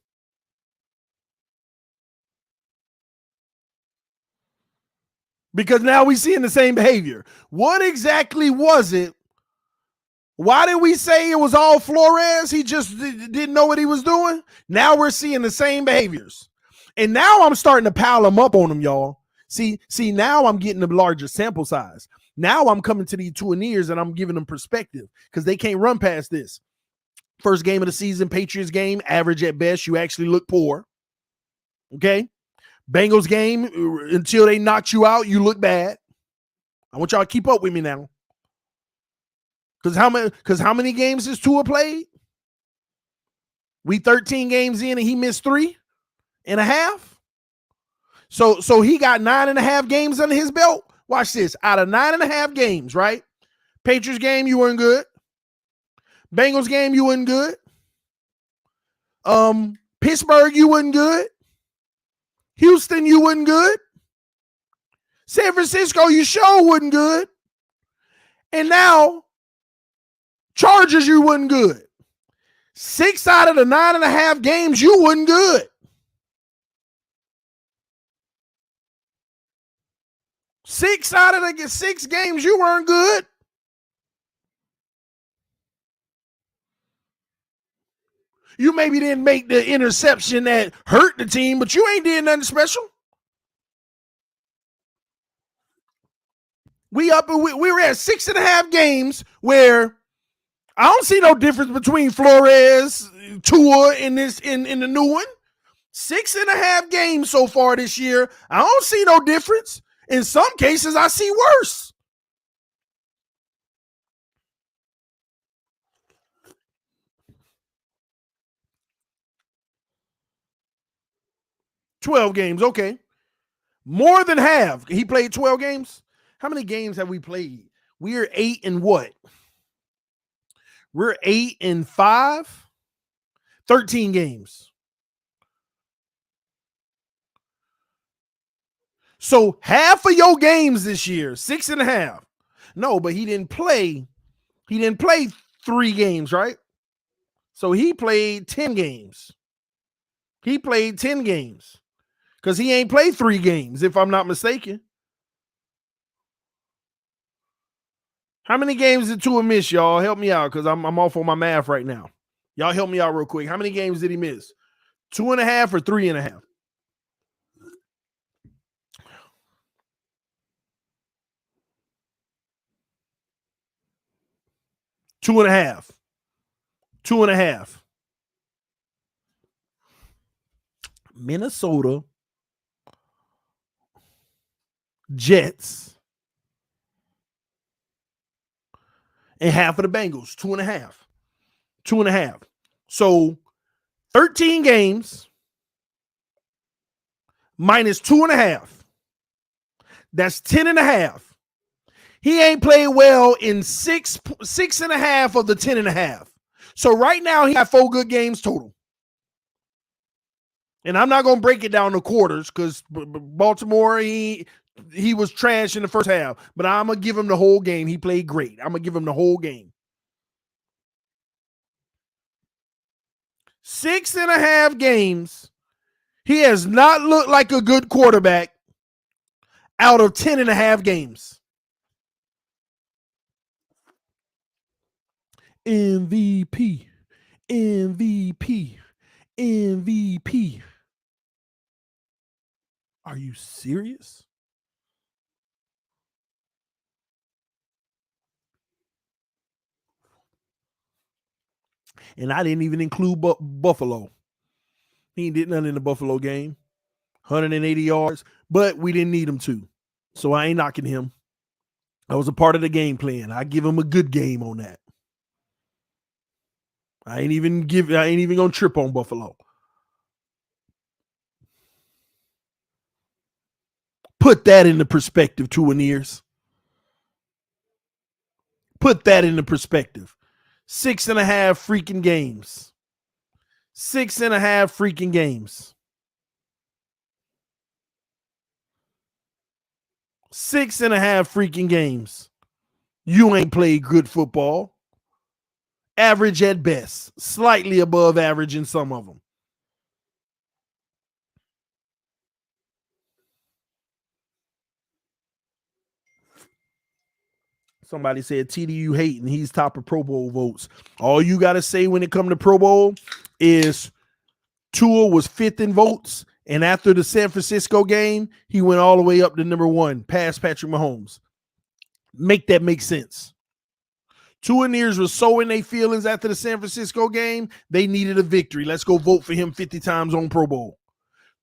Because now we're seeing the same behavior. What exactly was it? Why did we say it was all Flores? He just didn't know what he was doing. Now we're seeing the same behaviors. And now I'm starting to pile them up on him, y'all. See, now I'm getting a larger sample size. Now I'm coming to these Tuaneers and I'm giving them perspective because they can't run past this. First game of the season, Patriots game, average at best. You actually look poor. Okay? Bengals game, until they knocked you out, you look bad. I want y'all to keep up with me now. Because how many games has Tua played? We 13 games in and he missed 3.5. So he got 9.5 games under his belt. Watch this. Out of 9.5 games, right? Patriots game, you weren't good. Bengals game, you weren't good. Pittsburgh, you weren't good. Houston, you wasn't good. San Francisco, you sure wasn't good. And now, Chargers, you wasn't good. 6 out of the 9.5 games, you wasn't good. 6 out of the 6 games, you weren't good. You maybe didn't make the interception that hurt the team, but you ain't did nothing special. We were at 6.5 games where I don't see no difference between Flores, Tua in the new one. 6.5 games so far this year. I don't see no difference. In some cases, I see worse. $12 games, okay. More than half. He played 12 games. How many games have we played? We're 8 and what? We're 8 and 5. 13 games. So half of your games this year, 6.5. No, but he didn't play. He didn't play 3 games, right? So he played 10 games. He played 10 games. Because he ain't played 3 games, if I'm not mistaken. How many games did Tua miss, y'all? Help me out, because I'm off on my math right now. Y'all help me out real quick. How many games did he miss? 2.5 or 3.5? 2.5. 2.5. Minnesota, Jets, and half of the Bengals. 2.5. 2.5. So 13 games minus 2.5. That's 10.5. He ain't played well in 6.5 of the 10.5. So right now he got 4 good games total. And I'm not going to break it down to quarters because Baltimore, he was trash in the first half. But I'm going to give him the whole game. He played great. I'm going to give him the whole game. 6.5 games. He has not looked like a good quarterback out of 10 and a half games. MVP, MVP, MVP. Are you serious? And I didn't even include Buffalo. He did nothing in the Buffalo game. 180 yards, but we didn't need him to. So I ain't knocking him. That was a part of the game plan. I give him a good game on that. I ain't even gonna trip on Buffalo. Put that into perspective, Tua Nears. Put that into perspective. 6.5 freaking games. 6.5 freaking games. 6.5 freaking games. You ain't played good football. Average at best. Slightly above average in some of them. Somebody said TDU hating. He's top of Pro Bowl votes. All you got to say when it comes to Pro Bowl is Tua was 5th in votes. And after the San Francisco game, he went all the way up to number 1, past Patrick Mahomes. Make that make sense. Tua Nears was so in their feelings after the San Francisco game, they needed a victory. Let's go vote for him 50 times on Pro Bowl.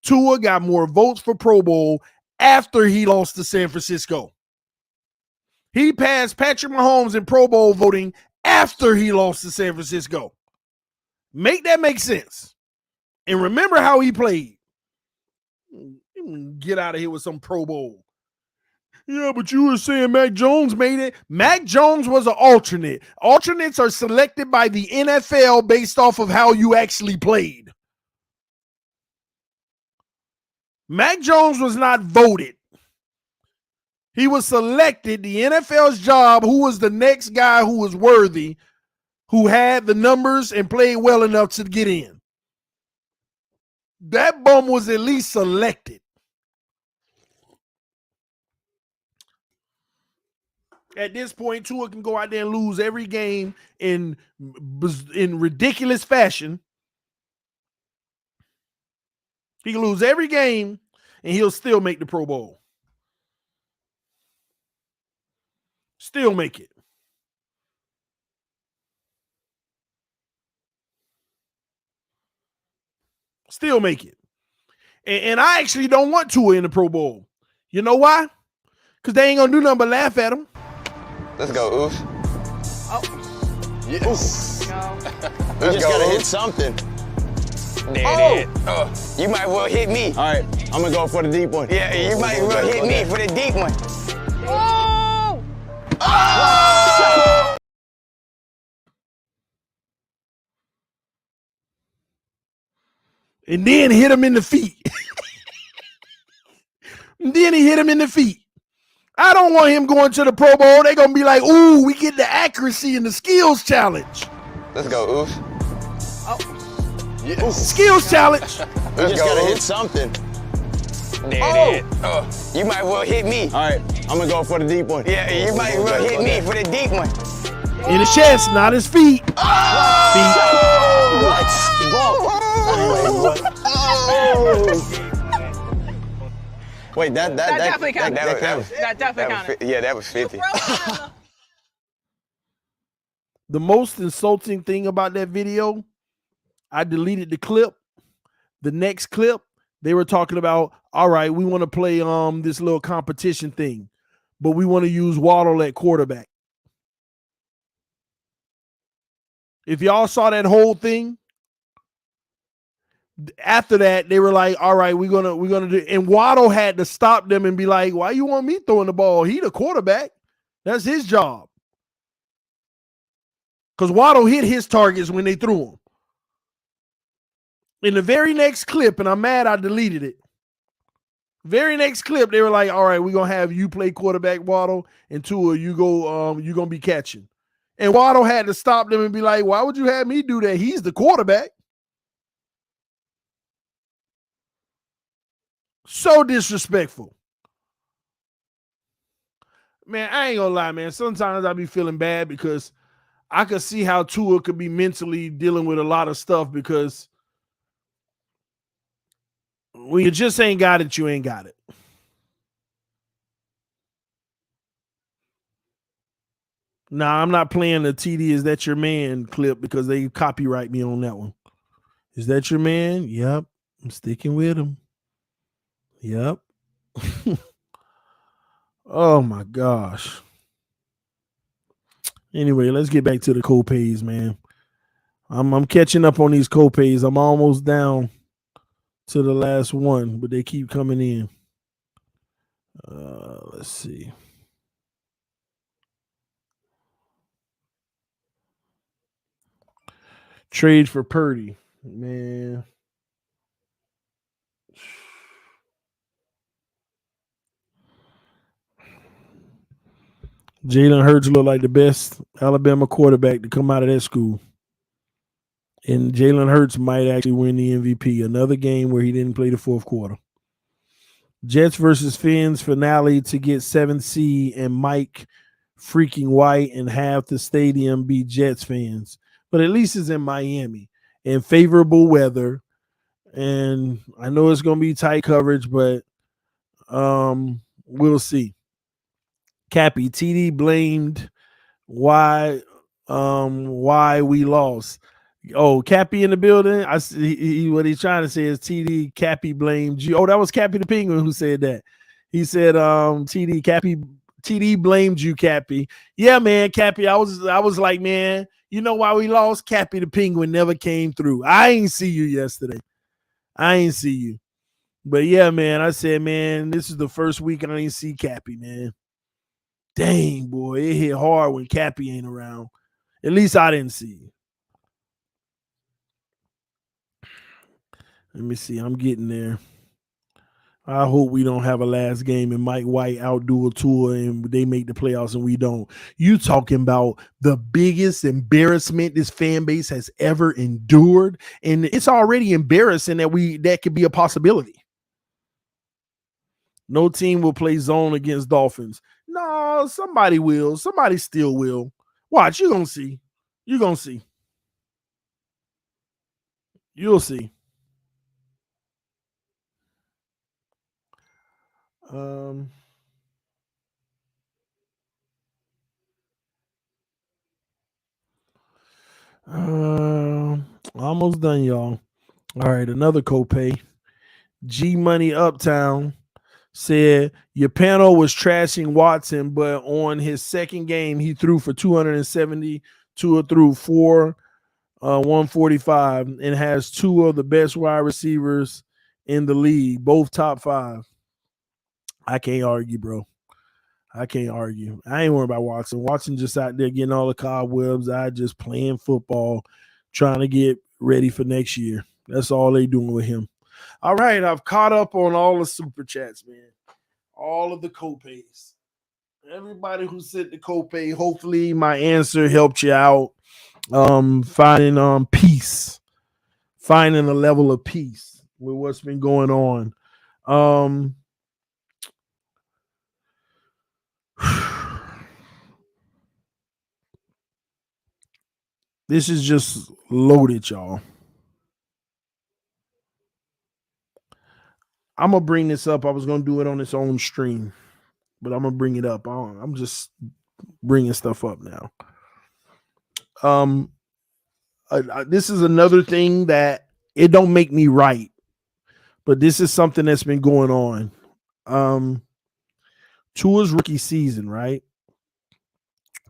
Tua got more votes for Pro Bowl after he lost to San Francisco. He passed Patrick Mahomes in Pro Bowl voting after he lost to San Francisco. Make that make sense. And remember how he played. Get out of here with some Pro Bowl. Yeah, but you were saying Mac Jones made it. Mac Jones was an alternate. Alternates are selected by the NFL based off of how you actually played. Mac Jones was not voted. He was selected, the NFL's job, who was the next guy who was worthy, who had the numbers and played well enough to get in. That bum was at least selected. At this point, Tua can go out there and lose every game in ridiculous fashion. He can lose every game, and he'll still make the Pro Bowl. Still make it. Still make it. And I actually don't want Tua in the Pro Bowl. You know why? Because they ain't going to do nothing but laugh at him. Let's go, Oof. Oh. Yes. No. We just gotta hit something. There it is. You might well hit me. All right, I'm gonna go for the deep one. Yeah, you might well hit me for the deep one. Oh! Oh! And then hit him in the feet. And then he hit him in the feet. I don't want him going to the Pro Bowl. They're going to be like, ooh, we get the accuracy and the skills challenge. Let's go, Oof. Oh. Yes. Skills challenge. We just gotta hit something. There it is. You might well hit me. All right, I'm gonna go for the deep one. Yeah, you might well hit me for the deep one. In his chest, not his feet. Wait, that definitely counted. That definitely counted. Yeah, that was 50. The most insulting thing about that video, I deleted the clip. The next clip, they were talking about, all right, we want to play this little competition thing, but we want to use Waddle at quarterback. If y'all saw that whole thing, after that, they were like, all right, we're gonna do, and Waddle had to stop them and be like, why you want me throwing the ball? He the quarterback. That's his job. Because Waddle hit his targets when they threw him. In the very next clip, and I'm mad I deleted it. Very next clip, they were like, all right, we're gonna have you play quarterback, Waddle, and Tua, you're gonna be catching. And Waddle had to stop them and be like, why would you have me do that? He's the quarterback. So disrespectful. Man, I ain't gonna lie, man. Sometimes I be feeling bad because I could see how Tua could be mentally dealing with a lot of stuff because when you just ain't got it, you ain't got it. Nah, I'm not playing the TD Is That Your Man clip because they copyright me on that one. Is that your man? Yep. I'm sticking with him. Yep. Oh my gosh. Anyway, let's get back to the co-pays, man. I'm catching up on these co-pays. I'm almost down to the last one, but they keep coming in. Let's see. Trade for Purdy, man. Jalen Hurts looked like the best Alabama quarterback to come out of that school. And Jalen Hurts might actually win the MVP. Another game where he didn't play the fourth quarter. Jets versus Fins finale to get 7th seed and Mike freaking White and half the stadium be Jets fans. But at least it's in Miami in favorable weather. And I know it's going to be tight coverage, but we'll see. Cappy, TD blamed why we lost. Oh, Cappy in the building. I see what he's trying to say is TD Cappy blamed you. Oh, that was Cappy the Penguin who said that. He said TD blamed you, Cappy. Yeah, man, Cappy. I was like, man, you know why we lost? Cappy the Penguin never came through. I ain't see you yesterday. I ain't see you. But yeah, man, I said, man, this is the first week I ain't see Cappy, man. Dang, boy, it hit hard when Cappy ain't around. At least I didn't see you. Let me see. I'm getting there. I hope we don't have a last game and Mike White outdo a Tua and they make the playoffs and we don't. You talking about the biggest embarrassment this fan base has ever endured, and it's already embarrassing that could be a possibility. No team will play zone against Dolphins. No, somebody will. Somebody still will. Watch, you're going to see. You're going to see. You'll see. Almost done, y'all. All right, another copay. G Money Uptown said your panel was trashing Watson, but on his second game, he threw for 270. Tua threw for 145 and has two of the best wide receivers in the league, both top 5. I can't argue, bro. I can't argue. I ain't worried about Watson. Watson just out there getting all the cobwebs. I just playing football, trying to get ready for next year. That's all they doing with him. All right, I've caught up on all the super chats, man. All of the copays. Everybody who sent the copay, hopefully my answer helped you out. Finding peace. Finding a level of peace with what's been going on. This is just loaded, y'all. I'm going to bring this up. I was going to do it on its own stream, but I'm going to bring it up. I'm just bringing stuff up now. This is another thing that it don't make me right, but this is something that's been going on. Tua's rookie season, right?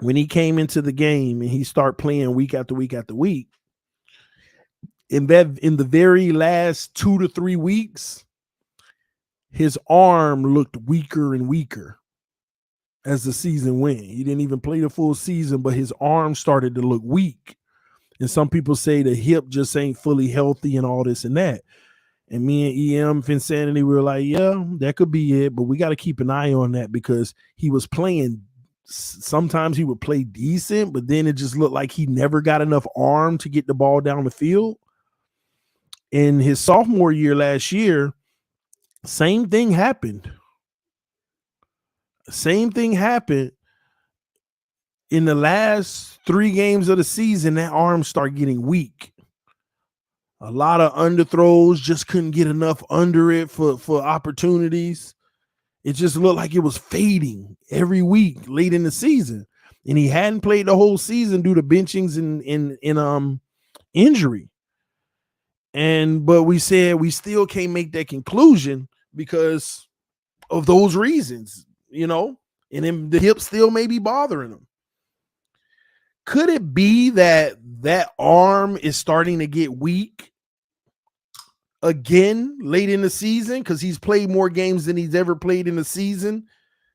When he came into the game and he started playing week after week after week, in the very last 2 to 3 weeks, his arm looked weaker and weaker as the season went. He didn't even play the full season, but his arm started to look weak. And some people say the hip just ain't fully healthy and all this and that. And me and EM Finsanity were like, yeah, that could be it, but we got to keep an eye on that because he was playing. Sometimes he would play decent, but then it just looked like he never got enough arm to get the ball down the field. In his sophomore year last year, Same thing happened. Same thing happened in the last 3 games of the season. That arm started getting weak. A lot of underthrows, just couldn't get enough under it for opportunities. It just looked like it was fading every week late in the season. And he hadn't played the whole season due to benchings and injury. But we said we still can't make that conclusion because of those reasons, and then the hip still may be bothering him. Could it be that arm is starting to get weak again late in the season because he's played more games than he's ever played in the season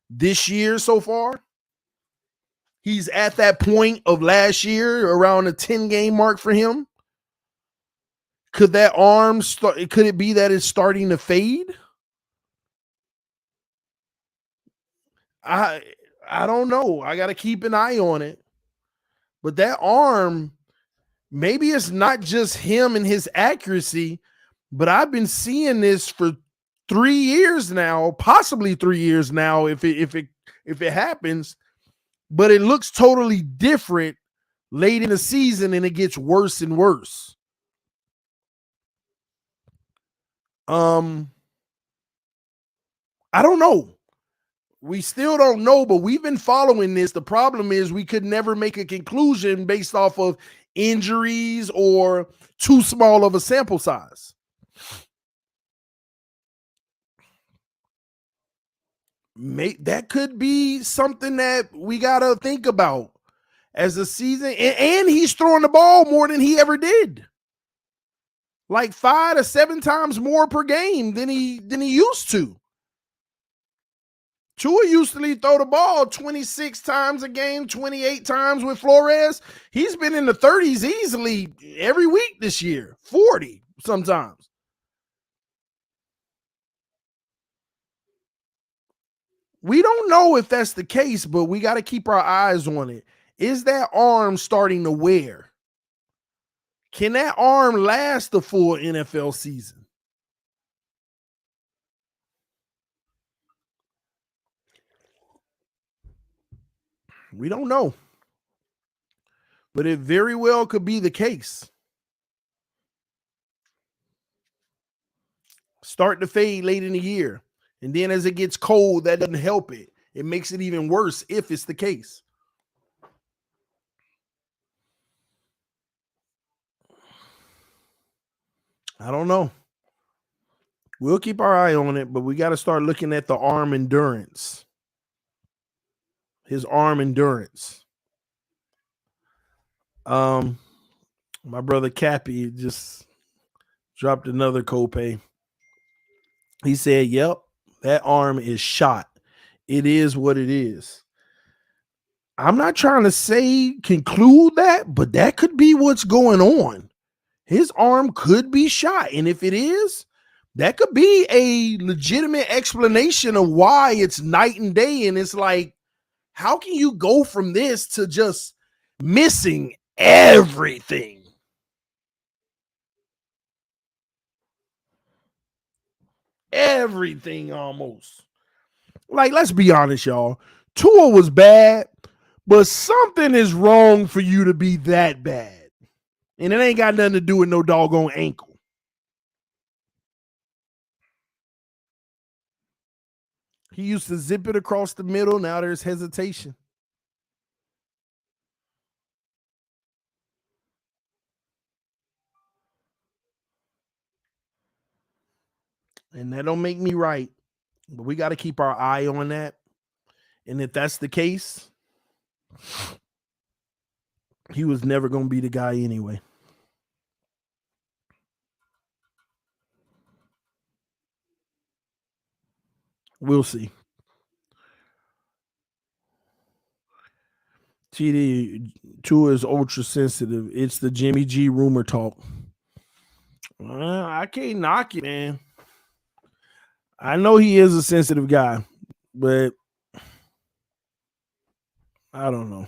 this year so far? He's at that point of last year around the 10-game mark for him. Could that arm could it be that it's starting to fade? I don't know. I got to keep an eye on it. But that arm, maybe it's not just him and his accuracy, but I've been seeing this for 3 years now, possibly 3 years now if it happens, but it looks totally different late in the season and it gets worse and worse. I don't know. We still don't know, but we've been following this. The problem is we could never make a conclusion based off of injuries or too small of a sample size. That could be something that we got to think about as the season. And he's throwing the ball more than he ever did. Like 5 to 7 times more per game than he used to. Tua used to throw the ball 26 times a game, 28 times with Flores. He's been in the 30s easily every week this year, 40 sometimes. We don't know if that's the case, but we got to keep our eyes on it. Is that arm starting to wear? Can that arm last the full NFL season? We don't know. But it very well could be the case. Start to fade late in the year. And then as it gets cold, that doesn't help it. It makes it even worse if it's the case. I don't know. We'll keep our eye on it, but we got to start looking at the arm endurance. His arm endurance. My brother Cappy just dropped another copay. He said, yep, that arm is shot. It is what it is. I'm not trying to conclude that, but that could be what's going on. His arm could be shot. And if it is, that could be a legitimate explanation of why it's night and day. And it's like, how can you go from this to just missing everything? Everything almost. Like, let's be honest, y'all. Tua was bad, but something is wrong for you to be that bad. And it ain't got nothing to do with no doggone ankle. He used to zip it across the middle. Now there's hesitation. And that don't make me right. But we got to keep our eye on that. And if that's the case, he was never going to be the guy anyway. We'll see. TD, Tua is ultra sensitive. It's the Jimmy G rumor talk. I can't knock it, man. I know he is a sensitive guy, but I don't know.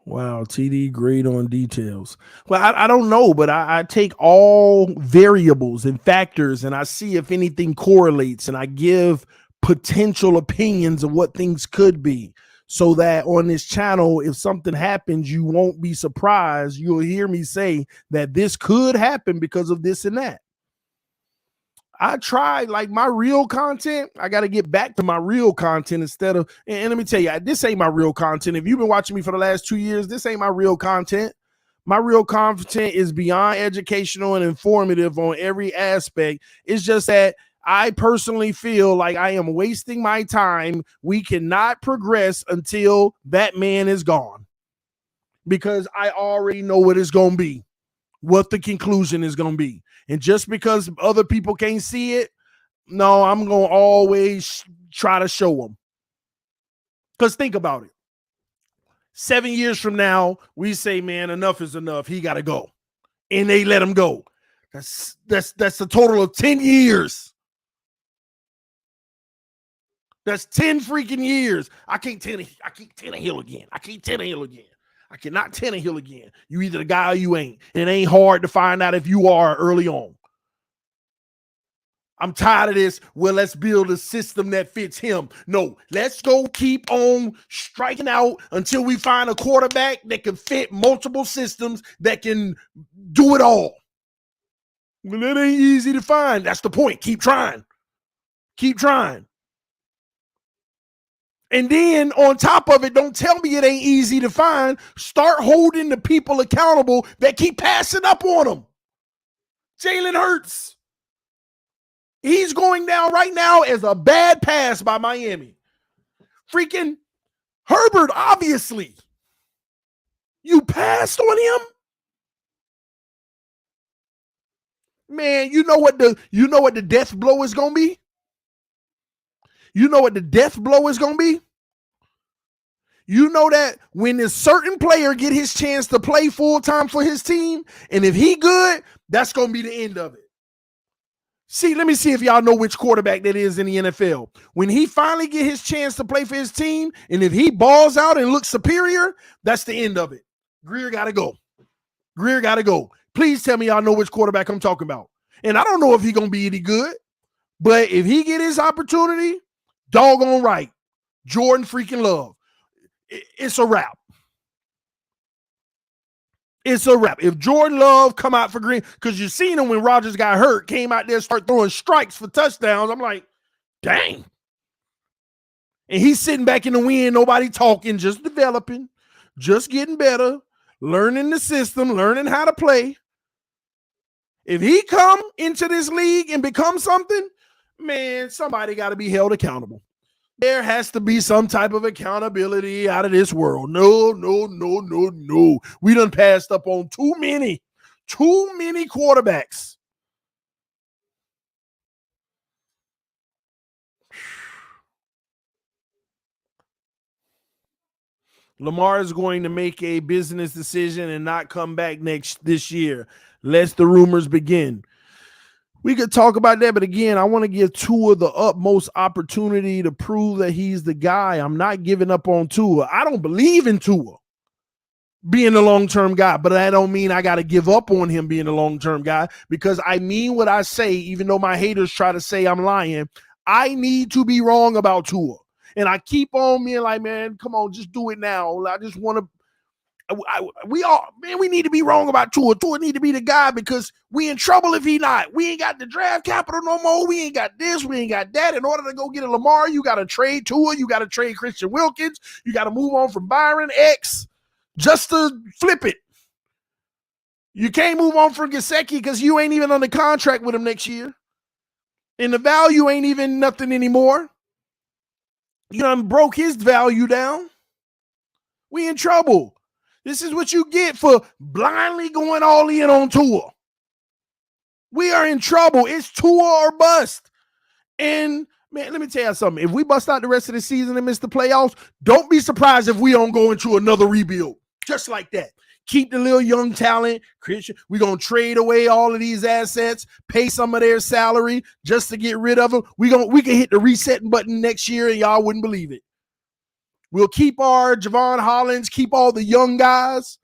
Wow, TD great on details. Well, I don't know, but I take all variables and factors and I see if anything correlates and I give potential opinions of what things could be so that on this channel, if something happens, you won't be surprised. You'll hear me say that this could happen because of this and that. I tried like my real content. I got to get back to my real content instead of, and let me tell you, this ain't my real content. If you've been watching me for the last 2 years, this ain't my real content. My real content is beyond educational and informative on every aspect. It's just that I personally feel like I am wasting my time. We cannot progress until that man is gone because I already know what it's going to be, what the conclusion is going to be. And just because other people can't see it, no, I'm going to always try to show them. Because think about it. 7 years from now, we say, man, enough is enough. He got to go. And they let him go. That's a total of 10 years. That's 10 freaking years. I can't Tannehill again. I cannot Tannehill again. You either the guy or you ain't. And it ain't hard to find out if you are early on. I'm tired of this. Well, let's build a system that fits him. No, let's go keep on striking out until we find a quarterback that can fit multiple systems that can do it all. Well, it ain't easy to find. That's the point. Keep trying. Keep trying. And then on top of it, don't tell me it ain't easy to find. Start holding the people accountable that keep passing up on them. Jalen Hurts. He's going down right now as a bad pass by Miami. Freaking Herbert, obviously. You passed on him? Man, you know what the death blow is going to be? You know what the death blow is going to be? You know that when a certain player get his chance to play full time for his team, and if he good, that's going to be the end of it. See, let me see if y'all know which quarterback that is in the NFL. When he finally get his chance to play for his team, and if he balls out and looks superior, that's the end of it. Greer got to go. Greer got to go. Please tell me y'all know which quarterback I'm talking about. And I don't know if he's going to be any good, but if he get his opportunity, doggone right. Jordan freaking Love. It's a wrap. It's a wrap. If Jordan Love come out for Green, because you seen him when Rodgers got hurt, came out there, start throwing strikes for touchdowns. I'm like, dang. And he's sitting back in the wind, nobody talking, just developing, just getting better, learning the system, learning how to play. If he come into this league and become something, man, somebody got to be held accountable. There has to be some type of accountability out of this world. No. We done passed up on too many quarterbacks. Lamar is going to make a business decision and not come back this year. Lest the rumors begin. We could talk about that, but again, I want to give Tua the utmost opportunity to prove that he's the guy. I'm not giving up on Tua. I don't believe in Tua being a long-term guy, but that don't mean I got to give up on him being a long-term guy because I mean what I say, even though my haters try to say I'm lying. I need to be wrong about Tua. And I keep on being like, man, come on, just do it now. I just want to. We need to be wrong about Tua. Tua need to be the guy because we in trouble if he not. We ain't got the draft capital no more. We ain't got this. We ain't got that. In order to go get a Lamar, you got to trade Tua. You got to trade Christian Wilkins. You got to move on from Byron X just to flip it. You can't move on from Gesicki because you ain't even under contract with him next year. And the value ain't even nothing anymore. You done broke his value down. We in trouble. This is what you get for blindly going all in on Tua. We are in trouble. It's Tua or bust. And, man, let me tell you something. If we bust out the rest of the season and miss the playoffs, don't be surprised if we don't go into another rebuild. Just like that. Keep the little young talent. We're going to trade away all of these assets, pay some of their salary just to get rid of them. We can hit the reset button next year and y'all wouldn't believe it. We'll keep our Javon Hollins, keep all the young guys,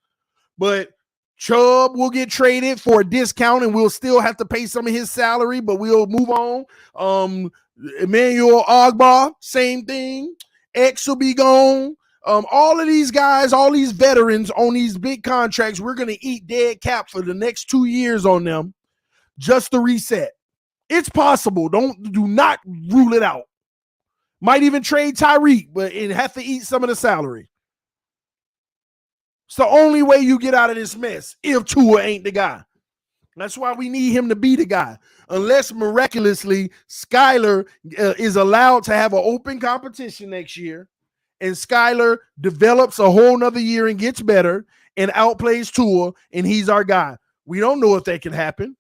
but Chubb will get traded for a discount and we'll still have to pay some of his salary, but we'll move on. Emmanuel Ogbah, same thing. X will be gone. All of these guys, all these veterans on these big contracts, we're going to eat dead cap for the next 2 years on them just to reset. It's possible. Do not rule it out. Might even trade Tyreek, but it have to eat some of the salary. It's the only way you get out of this mess if Tua ain't the guy. That's why we need him to be the guy. Unless miraculously Skyler is allowed to have an open competition next year and Skyler develops a whole nother year and gets better and outplays Tua and he's our guy. We don't know if that can happen.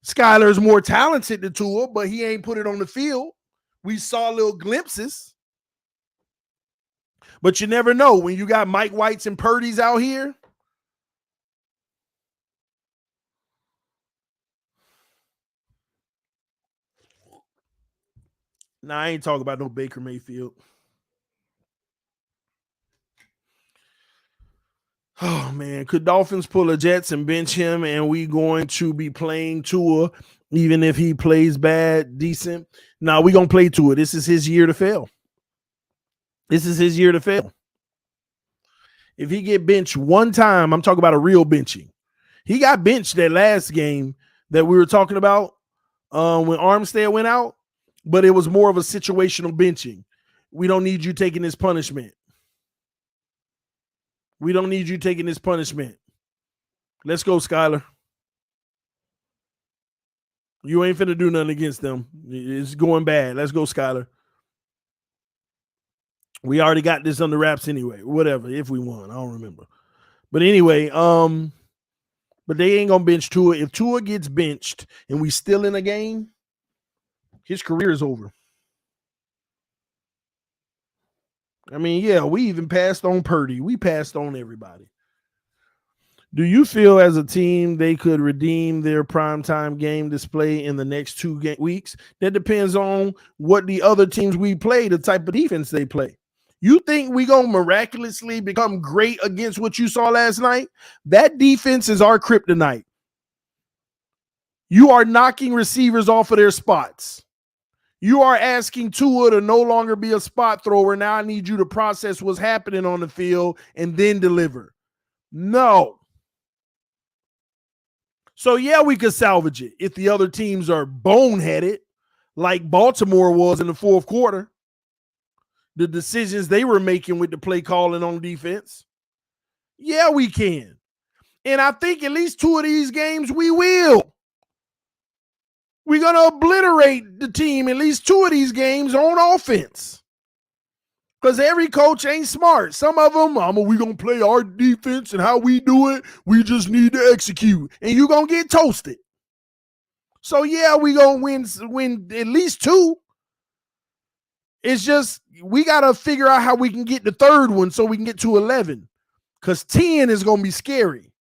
Skyler is more talented than Tua, but he ain't put it on the field. We saw little glimpses. But you never know when you got Mike Whites and Purdy's out here. Nah, I ain't talking about no Baker Mayfield. Oh, man. Could Dolphins pull a Jets and bench him and we going to be playing Tua even if he plays bad, decent? Nah, we going to play Tua. This is his year to fail. This is his year to fail. If he get benched one time, I'm talking about a real benching. He got benched that last game that we were talking about when Armstead went out, but it was more of a situational benching. We don't need you taking this punishment. We don't need you taking this punishment. Let's go, Skyler. You ain't finna do nothing against them. It's going bad. Let's go, Skyler. We already got this under wraps anyway. Whatever, if we won. I don't remember. But anyway, but they ain't gonna bench Tua. If Tua gets benched and we still in a game, his career is over. I mean, yeah, we even passed on Purdy. We passed on everybody. Do you feel as a team they could redeem their primetime game display in the next 2 weeks? That depends on what the other teams we play, the type of defense they play. You think we going to miraculously become great against what you saw last night? That defense is our kryptonite. You are knocking receivers off of their spots. You are asking Tua to no longer be a spot thrower. Now I need you to process what's happening on the field and then deliver. No. So, yeah, we could salvage it if the other teams are boneheaded like Baltimore was in the fourth quarter. The decisions they were making with the play calling on defense. Yeah, we can. And I think at least 2 of these games we will. We're going to obliterate the team at least 2 of these games on offense. Because every coach ain't smart. Some of them, we're going to play our defense and how we do it. We just need to execute. And you're going to get toasted. So, yeah, we're going to win at least 2. It's just we got to figure out how we can get the third one so we can get to 11 because 10 is going to be scary.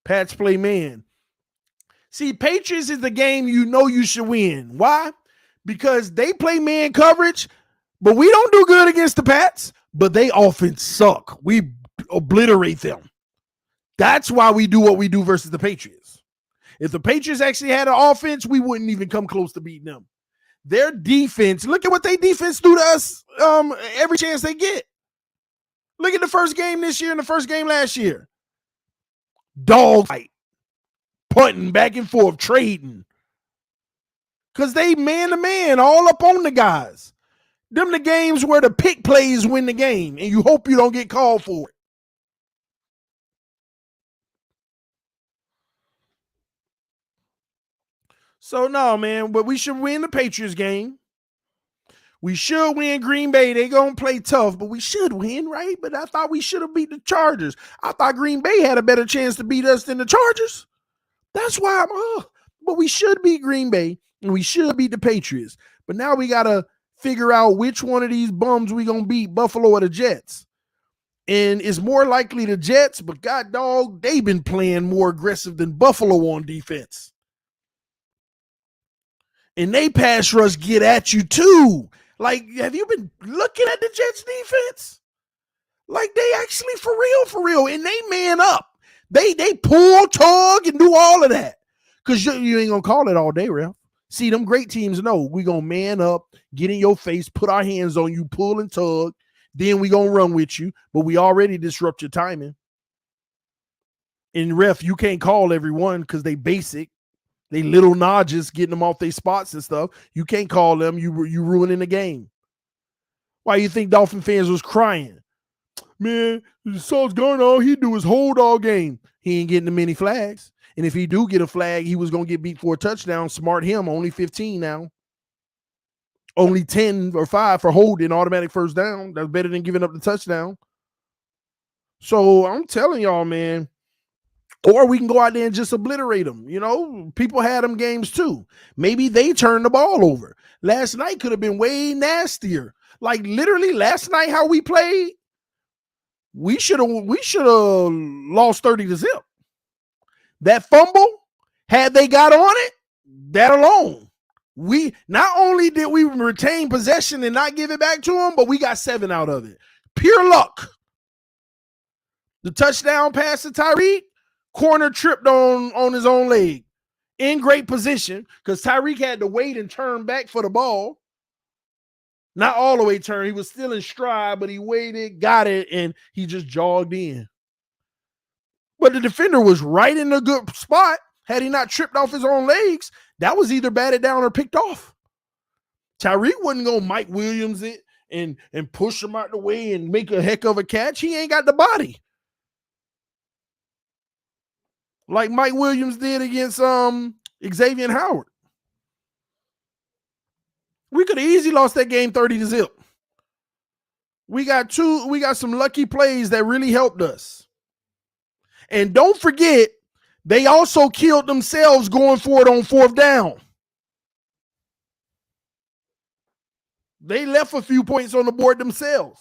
Pats play man. See, Patriots is the game you know you should win. Why? Because they play man coverage, but we don't do good against the Pats, but they offense suck. We obliterate them. That's why we do what we do versus the Patriots. If the Patriots actually had an offense, we wouldn't even come close to beating them. Their defense, look at what their defense do to us every chance they get. Look at the first game this year and the first game last year. Dog fight. Punting back and forth, trading. Because they man-to-man all up on the guys. Them the games where the pick plays win the game, and you hope you don't get called for it. So, no, man, but we should win the Patriots game. We should win Green Bay. They're going to play tough, but we should win, right? But I thought we should have beat the Chargers. I thought Green Bay had a better chance to beat us than the Chargers. That's why but we should beat Green Bay, and we should beat the Patriots. But now we got to figure out which one of these bums we going to beat, Buffalo or the Jets. And it's more likely the Jets, but God dog, they've been playing more aggressive than Buffalo on defense. And they pass rush get at you too. Like, have you been looking at the Jets defense? Like, they actually for real. And they man up. They pull, tug, and do all of that. Because you ain't going to call it all day, Ralph. See, them great teams know we going to man up, get in your face, put our hands on you, pull and tug. Then we going to run with you. But we already disrupt your timing. And, Ref, you can't call everyone because they basic. They little nodges getting them off their spots and stuff. You can't call them. You ruining the game. Why you think Dolphin fans was crying? Man, Sauce Gardner, all he do is hold all game. He ain't getting the many flags. And if he do get a flag, he was going to get beat for a touchdown. Smart him, only 15 now. Only 10 or 5 for holding automatic first down. That's better than giving up the touchdown. So I'm telling y'all, man, or we can go out there and just obliterate them. You know, people had them games too. Maybe they turned the ball over. Last night could have been way nastier. Like literally last night, how we played, we should have lost 30-0. That fumble, had they got on it, that alone. We not only did we retain possession and not give it back to them, but we got 7 out of it. Pure luck. The touchdown pass to Tyreek, corner tripped on his own leg. In great position because Tyreek had to wait and turn back for the ball. Not all the way turned. He was still in stride, but he waited, got it, and he just jogged in. But the defender was right in a good spot. Had he not tripped off his own legs, that was either batted down or picked off. Tyreek wasn't going to Mike Williams it and push him out the way and make a heck of a catch. He ain't got the body. Like Mike Williams did against Xavier Howard. We could have easily lost that game 30-0. We got some lucky plays that really helped us. And don't forget, they also killed themselves going for it on 4th down. They left a few points on the board themselves.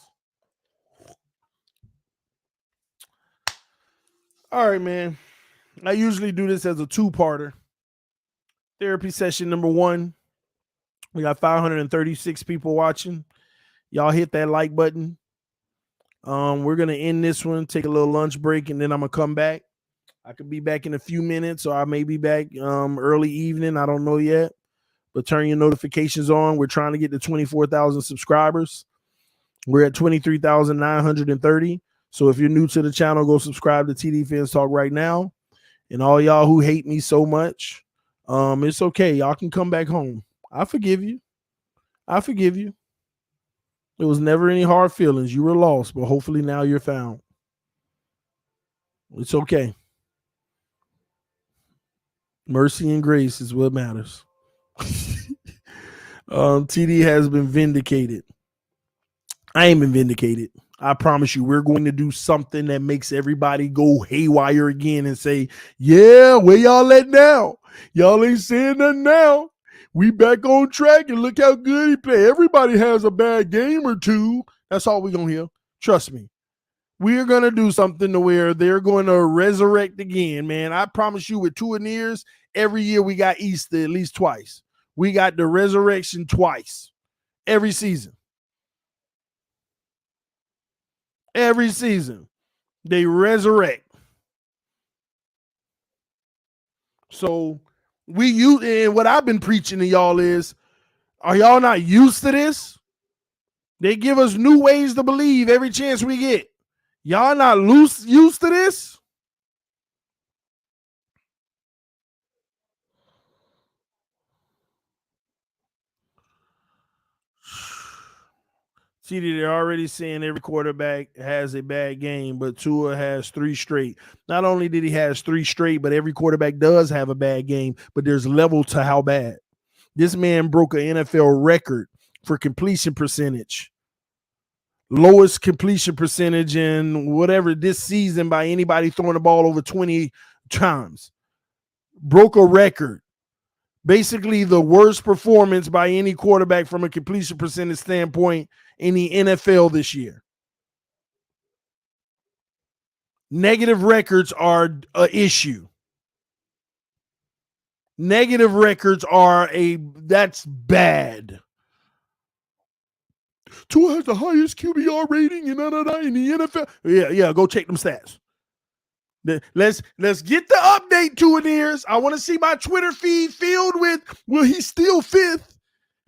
All right, man. I usually do this as a 2-parter. Therapy session number 1. We got 536 people watching. Y'all hit that like button. We're going to end this one, take a little lunch break, and then I'm going to come back. I could be back in a few minutes, or I may be back early evening. I don't know yet. But turn your notifications on. We're trying to get to 24,000 subscribers. We're at 23,930. So if you're new to the channel, go subscribe to TDPHINSTALK right now. And all y'all who hate me so much, it's okay. Y'all can come back home. I forgive you. There was never any hard feelings. You were lost, but hopefully now you're found. It's okay. Mercy and grace is what matters. TD has been vindicated. I ain't been vindicated. I promise you, we're going to do something that makes everybody go haywire again and say, yeah, where y'all at now? Y'all ain't saying nothing now. We back on track and look how good he played. Everybody has a bad game or two. That's all we're going to hear. Trust me. We're going to do something to where they're going to resurrect again, man. I promise you with Tua Nears, every year we got Easter at least twice. We got the resurrection twice. Every season. Every season. They resurrect. So and what I've been preaching to y'all is, are y'all not used to this? They give us new ways to believe every chance we get. Y'all not used to this? See, they're already saying every quarterback has a bad game, but Tua has 3 straight. Not only did he has 3 straight, but every quarterback does have a bad game, but there's level to how bad. This man broke an NFL record for completion percentage. Lowest completion percentage in whatever this season by anybody throwing the ball over 20 times. Broke a record. Basically the worst performance by any quarterback from a completion percentage standpoint in the NFL this year. Negative records are an issue. Negative records that's bad. Tua has the highest QBR rating in the NFL. Yeah, go check them stats. Let's get the update to it, ears. I want to see my Twitter feed filled with, well, he's still fifth.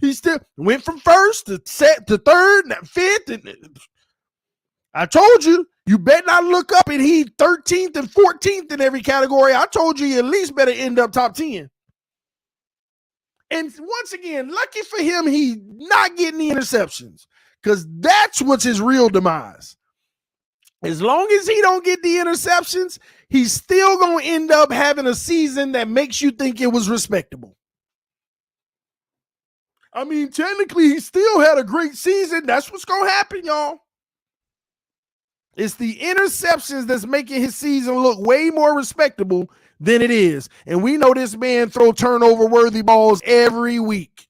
He still went from first to third, and fifth. And I told you, you better not look up and he 13th and 14th in every category. I told you at least better end up top 10. And once again, lucky for him, he not getting the interceptions, because that's what's his real demise. As long as he don't get the interceptions, he's still going to end up having a season that makes you think it was respectable. I mean, technically, he still had a great season. That's what's going to happen, y'all. It's the interceptions that's making his season look way more respectable than it is. And we know this man throw turnover-worthy balls every week.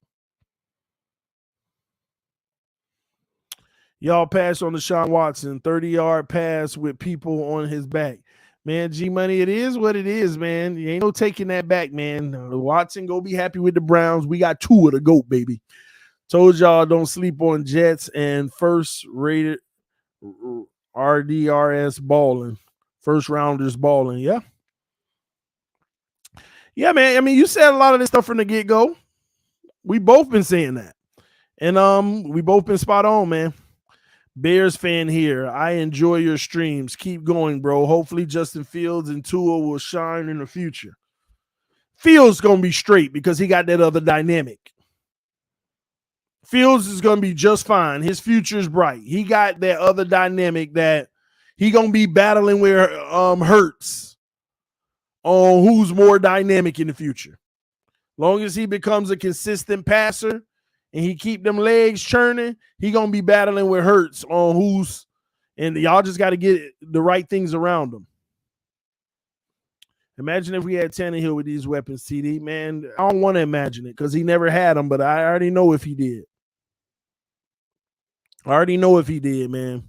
Y'all pass on Deshaun Watson, 30-yard pass with people on his back. Man, G-Money, it is what it is, man. You ain't no taking that back, man. Watson go be happy with the Browns. We got Tua to GOAT, baby. Told y'all don't sleep on Jets and first-rated RDRS balling. First-rounders balling, yeah. Yeah, man. I mean, you said a lot of this stuff from the get-go. We both been saying that. And we both been spot on, man. Bears fan here. I enjoy your streams. Keep going, bro. Hopefully Justin Fields and Tua will shine in the future. Fields going to be straight because he got that other dynamic. Fields is going to be just fine. His future is bright. He got that other dynamic that he going to be battling with Hurts on who's more dynamic in the future. Long as he becomes a consistent passer and he keep them legs churning, he going to be battling with Hurts on who's, and y'all just got to get the right things around him. Imagine if we had Tannehill with these weapons, TD. Man, I don't want to imagine it because he never had them, but I already know if he did. I already know if he did, man.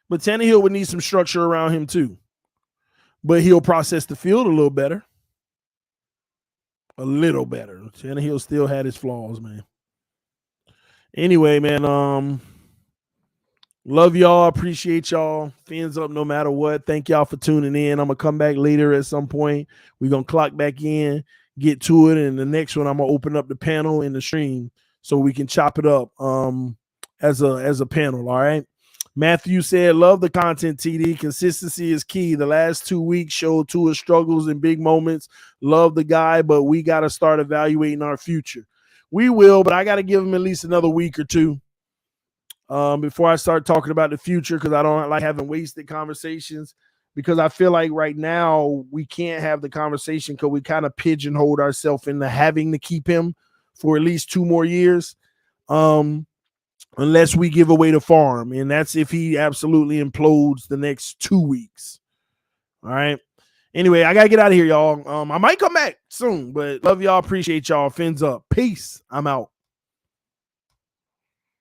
But Tannehill would need some structure around him too. But he'll process the field a little better. A little better. Tannehill still had his flaws, man. Anyway, man, love y'all. Appreciate y'all. Fins up no matter what. Thank y'all for tuning in. I'm going to come back later at some point. We're going to clock back in, get to it, and the next one I'm going to open up the panel in the stream so we can chop it up as a panel, all right? Matthew said, love the content, TD. Consistency is key. The last 2 weeks showed Tua's struggles in big moments. Love the guy, but we got to start evaluating our future. We will, but I got to give him at least another week or two before I start talking about the future, because I don't like having wasted conversations, because I feel like right now we can't have the conversation because we kind of pigeonholed ourselves into having to keep him for at least 2 more years. Unless we give away the farm, and that's if he absolutely implodes the next 2 weeks. All right. Anyway, I got to get out of here, y'all. I might come back soon, but love y'all. Appreciate y'all. Fins up. Peace. I'm out.